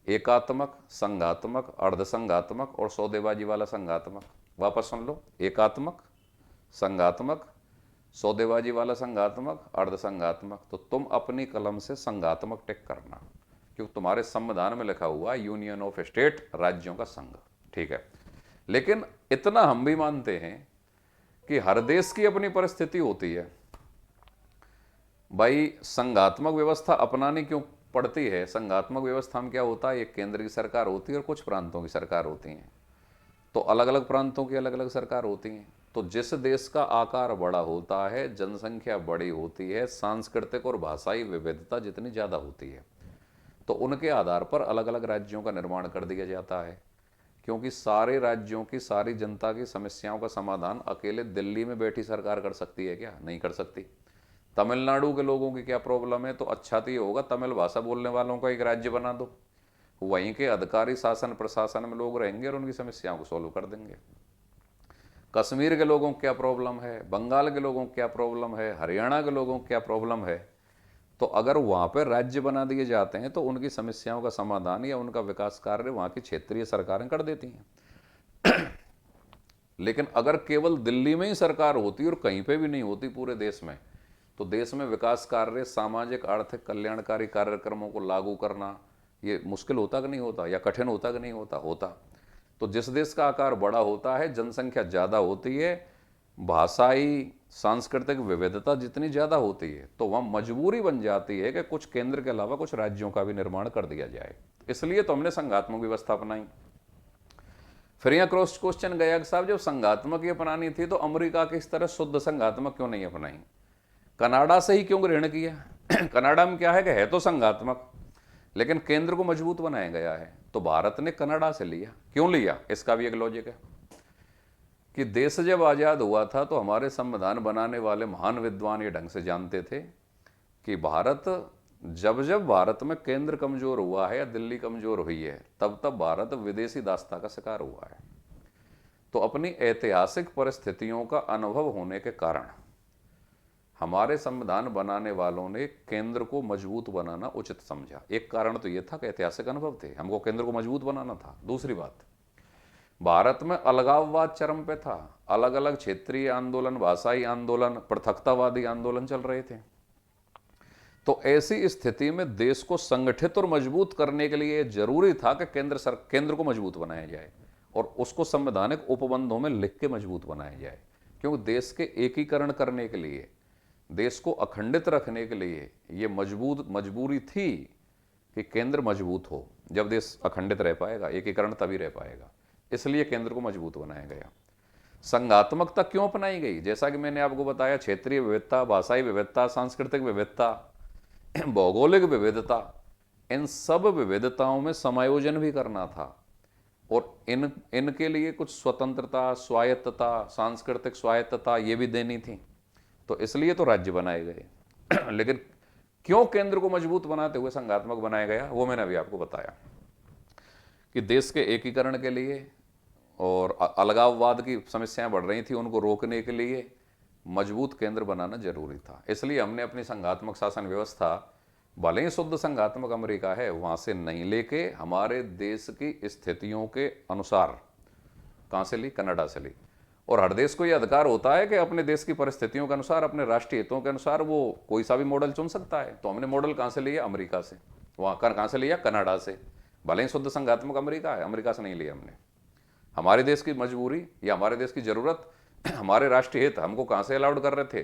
एकात्मक, संघात्मक, अर्धसंघात्मक और सौदेबाजी वाला संघात्मक, वापस सुन लो, एकात्मक, संघात्मक, सौदेबाजी वाला संघात्मक, अर्धसंघात्मक, तो तुम अपनी कलम से संघात्मक टिक करना, क्योंकि तुम्हारे संविधान में लिखा हुआ यूनियन ऑफ स्टेट, राज्यों का संघ, ठीक है। लेकिन इतना हम भी मानते हैं कि हर देश की अपनी परिस्थिति होती है। भाई संघात्मक व्यवस्था अपनानी क्यों पड़ती है? संघात्मक व्यवस्था में क्या होता है, एक केंद्र की सरकार होती है और कुछ प्रांतों की सरकार होती हैं। तो अलग अलग प्रांतों की अलग अलग सरकार होती हैं। तो जिस देश का आकार बड़ा होता है, जनसंख्या बड़ी होती है, सांस्कृतिक और भाषाई विविधता जितनी ज़्यादा होती है, तो उनके आधार पर अलग अलग राज्यों का निर्माण कर दिया जाता है। क्योंकि सारे राज्यों की सारी जनता की समस्याओं का समाधान अकेले दिल्ली में बैठी सरकार कर सकती है क्या? नहीं कर सकती। तमिलनाडु के लोगों की क्या प्रॉब्लम है, तो अच्छा तो ये होगा तमिल भाषा बोलने वालों का एक राज्य बना दो, वहीं के अधिकारी शासन प्रशासन में लोग रहेंगे और उनकी समस्याओं को सॉल्व कर देंगे। कश्मीर के लोगों को क्या प्रॉब्लम है, बंगाल के लोगों को क्या प्रॉब्लम है, हरियाणा के लोगों को क्या प्रॉब्लम है, तो अगर वहाँ पर राज्य बना दिए जाते हैं तो उनकी समस्याओं का समाधान या उनका विकास कार्य वहाँ की क्षेत्रीय सरकारें कर देती हैं। लेकिन अगर केवल दिल्ली में ही सरकार होती और कहीं पे भी नहीं होती पूरे देश में, तो देश में विकास कार्य, सामाजिक आर्थिक कल्याणकारी कार्यक्रमों को लागू करना ये मुश्किल होता कि नहीं होता, या कठिन होता कि नहीं होता? होता। तो जिस देश का आकार बड़ा होता है, जनसंख्या ज़्यादा होती है, भाषाई सांस्कृतिक विविधता जितनी ज़्यादा होती है, तो वहाँ मजबूरी बन जाती है कि कुछ केंद्र के अलावा कुछ राज्यों का भी निर्माण कर दिया जाए। इसलिए तो हमने संघात्मक व्यवस्था अपनाई। फिर यहाँ क्रॉस क्वेश्चन गया कि साहब जब संघात्मक ही अपनानी थी तो अमेरिका की इस तरह शुद्ध संघात्मक क्यों नहीं अपनाई, कनाडा से ही क्यों ग्रहण किया? कनाडा में क्या है कि है तो संघात्मक, लेकिन केंद्र को मजबूत बनाया गया है, तो भारत ने कनाडा से लिया। क्यों लिया? इसका भी एक लॉजिक है कि देश जब आज़ाद हुआ था तो हमारे संविधान बनाने वाले महान विद्वान ये ढंग से जानते थे कि भारत जब जब भारत में केंद्र कमजोर हुआ है या दिल्ली कमजोर हुई है, तब तब भारत विदेशी दासता का शिकार हुआ है। तो अपनी ऐतिहासिक परिस्थितियों का अनुभव होने के कारण हमारे संविधान बनाने वालों ने केंद्र को मजबूत बनाना उचित समझा। एक कारण तो यह था कि ऐतिहासिक अनुभव थे, हमको केंद्र को मजबूत बनाना था। दूसरी बात, भारत में अलगाववाद चरम पे था, अलग अलग क्षेत्रीय आंदोलन, भाषाई आंदोलन, पृथकतावादी आंदोलन चल रहे थे। तो ऐसी स्थिति में देश को संगठित और मजबूत करने के लिए जरूरी था कि केंद्र को मजबूत बनाया जाए और उसको संवैधानिक उपबंधों में लिख के मजबूत बनाया जाए। क्योंकि देश के एकीकरण करने के लिए, देश को अखंडित रखने के लिए ये मजबूरी थी कि केंद्र मजबूत हो। जब देश अखंडित रह पाएगा, एकीकरण तभी रह पाएगा, इसलिए केंद्र को मजबूत बनाया गया। संघात्मकता क्यों अपनाई गई? जैसा कि मैंने आपको बताया, क्षेत्रीय विविधता, भाषाई विविधता, सांस्कृतिक विविधता, भौगोलिक विविधता, इन सब विविधताओं में समायोजन भी करना था और इनके लिए कुछ स्वतंत्रता, स्वायत्तता, सांस्कृतिक स्वायत्तता ये भी देनी थी। तो इसलिए तो राज्य बनाए गए। लेकिन क्यों केंद्र को मजबूत बनाते हुए संघात्मक बनाया गया, वो मैंने अभी आपको बताया कि देश के एकीकरण के लिए और अलगाववाद की समस्याएं बढ़ रही थी, उनको रोकने के लिए मजबूत केंद्र बनाना जरूरी था। इसलिए हमने अपनी संघात्मक शासन व्यवस्था, भले ही शुद्ध संघात्मक अमेरिका है, वहां से नहीं लेके हमारे देश की स्थितियों के अनुसार, कहां से ली? कनाडा से ली। और हर देश को यह अधिकार होता है कि अपने देश की परिस्थितियों के अनुसार, अपने राष्ट्रीय हितों के अनुसार वो कोई सा भी मॉडल चुन सकता है। तो हमने मॉडल कहां से लिया? अमेरिका से। वहां कहां से लिया? कनाडा से। भले ही शुद्ध संघात्मक अमेरिका है, अमेरिका से नहीं लिया हमने। हमारे देश की मजबूरी या हमारे देश की जरूरत, हमारे राष्ट्रीय हित हमको कहां से अलाउड कर रहे थे?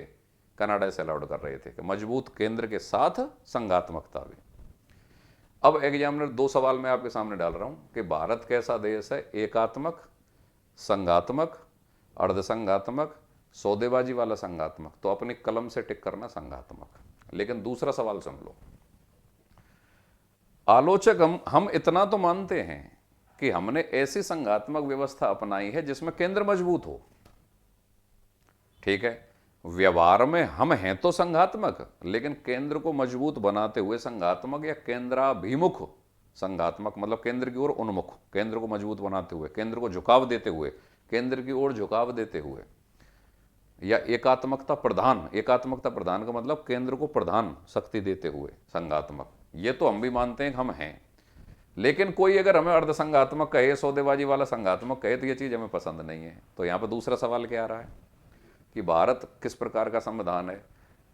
कनाडा से अलाउड कर रहे थे कि मजबूत केंद्र के साथ संघात्मकता भी। अब एग्जामिनर 2 सवाल मैं आपके सामने डाल रहा हूं कि भारत कैसा देश है? एकात्मक, संघात्मक, अर्धसंघात्मक, सौदेबाजी वाला संघात्मक? तो अपनी कलम से टिक करना संघात्मक। लेकिन दूसरा सवाल सुन लो। आलोचक हम इतना तो मानते हैं कि हमने ऐसी संघात्मक व्यवस्था अपनाई है जिसमें केंद्र मजबूत हो। ठीक है, व्यवहार में हम हैं तो संघात्मक, लेकिन केंद्र को मजबूत बनाते हुए संघात्मक या केंद्राभिमुख संघात्मक, मतलब केंद्र की ओर उन्मुख, केंद्र को मजबूत बनाते हुए, केंद्र को झुकाव देते हुए, केंद्र की ओर झुकाव देते हुए, या एकात्मकता प्रधान, एकात्मकता प्रधान का मतलब केंद्र को प्रधान शक्ति देते हुए संघात्मक। ये तो हम भी मानते हैं कि हम हैं। लेकिन कोई अगर हमें अर्धसंघात्मक कहे, सौदेबाजी वाला संघात्मक कहे, तो ये चीज हमें पसंद नहीं है। तो यहां पर दूसरा सवाल क्या आ रहा है कि भारत किस प्रकार का संविधान है?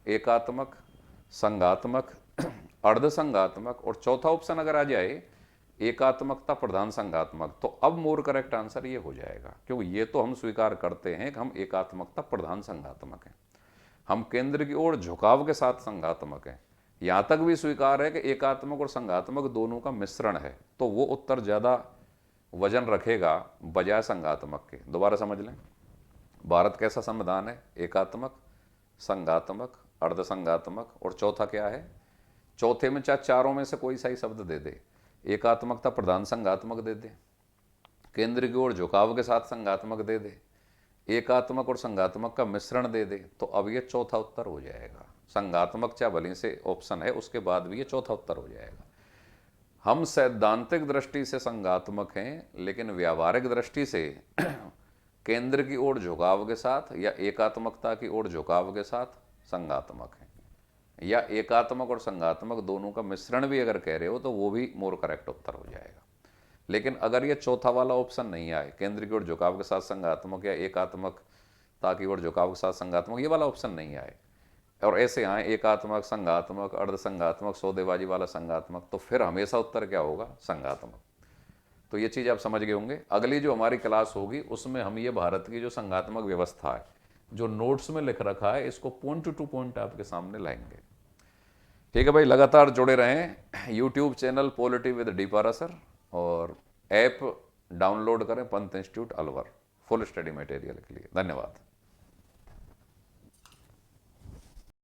एकात्मक, संघात्मक, अर्धसंघात्मक, और चौथा ऑप्शन अगर आ जाए एकात्मकता प्रधान संघात्मक, तो अब मोर करेक्ट आंसर ये हो जाएगा। क्योंकि ये तो हम स्वीकार करते हैं कि हम एकात्मकता प्रधान संघात्मक हैं, हम केंद्र की ओर झुकाव के साथ संघात्मक हैं। यहां तक भी स्वीकार है कि एकात्मक और संघात्मक दोनों का मिश्रण है, तो वो उत्तर ज्यादा वजन रखेगा बजाय संघात्मक के। दोबारा समझ लें, भारत कैसा संविधान है? एकात्मक, संघात्मक, अर्धसंघात्मक, और चौथा क्या है? चौथे में चाहे चारों में से कोई सही शब्द दे दे। एकात्मकता प्रधान संघात्मक दे दे, केंद्र की ओर झुकाव के साथ संघात्मक दे दे, एकात्मक और संघात्मक का मिश्रण दे दे, तो अब ये चौथा उत्तर हो जाएगा। संघात्मक चाहे भले से ऑप्शन है, उसके बाद भी ये चौथा उत्तर हो जाएगा। हम सैद्धांतिक दृष्टि से संघात्मक हैं, लेकिन व्यावहारिक दृष्टि से केंद्र की ओर झुकाव के साथ या एकात्मकता की ओर झुकाव के साथ संघात्मक हैं, या एकात्मक और संघात्मक दोनों का मिश्रण भी अगर कह रहे हो तो वो भी मोर करेक्ट उत्तर हो जाएगा। लेकिन अगर ये चौथा वाला ऑप्शन नहीं आए, केंद्र की ओर झुकाव के साथ संघात्मक या एकात्मकता की ओर झुकाव के साथ संघात्मक, ये वाला ऑप्शन नहीं आए, और ऐसे आए एकात्मक, संघात्मक, अर्धसंघात्मक, सौदेबाजी वाला संघात्मक, तो फिर हमेशा उत्तर क्या होगा? संघात्मक। तो ये चीज़ आप समझ गए होंगे। अगली जो हमारी क्लास होगी उसमें हम ये भारत की जो संघात्मक व्यवस्था है, जो नोट्स में लिख रखा है, इसको पॉइंट टू पॉइंट आपके सामने लाएंगे। ठीक है भाई, लगातार जुड़े रहें। YouTube channel polity with D Parashar, और ऐप डाउनलोड करें Pant institute Alwar full study material के लिए। धन्यवाद।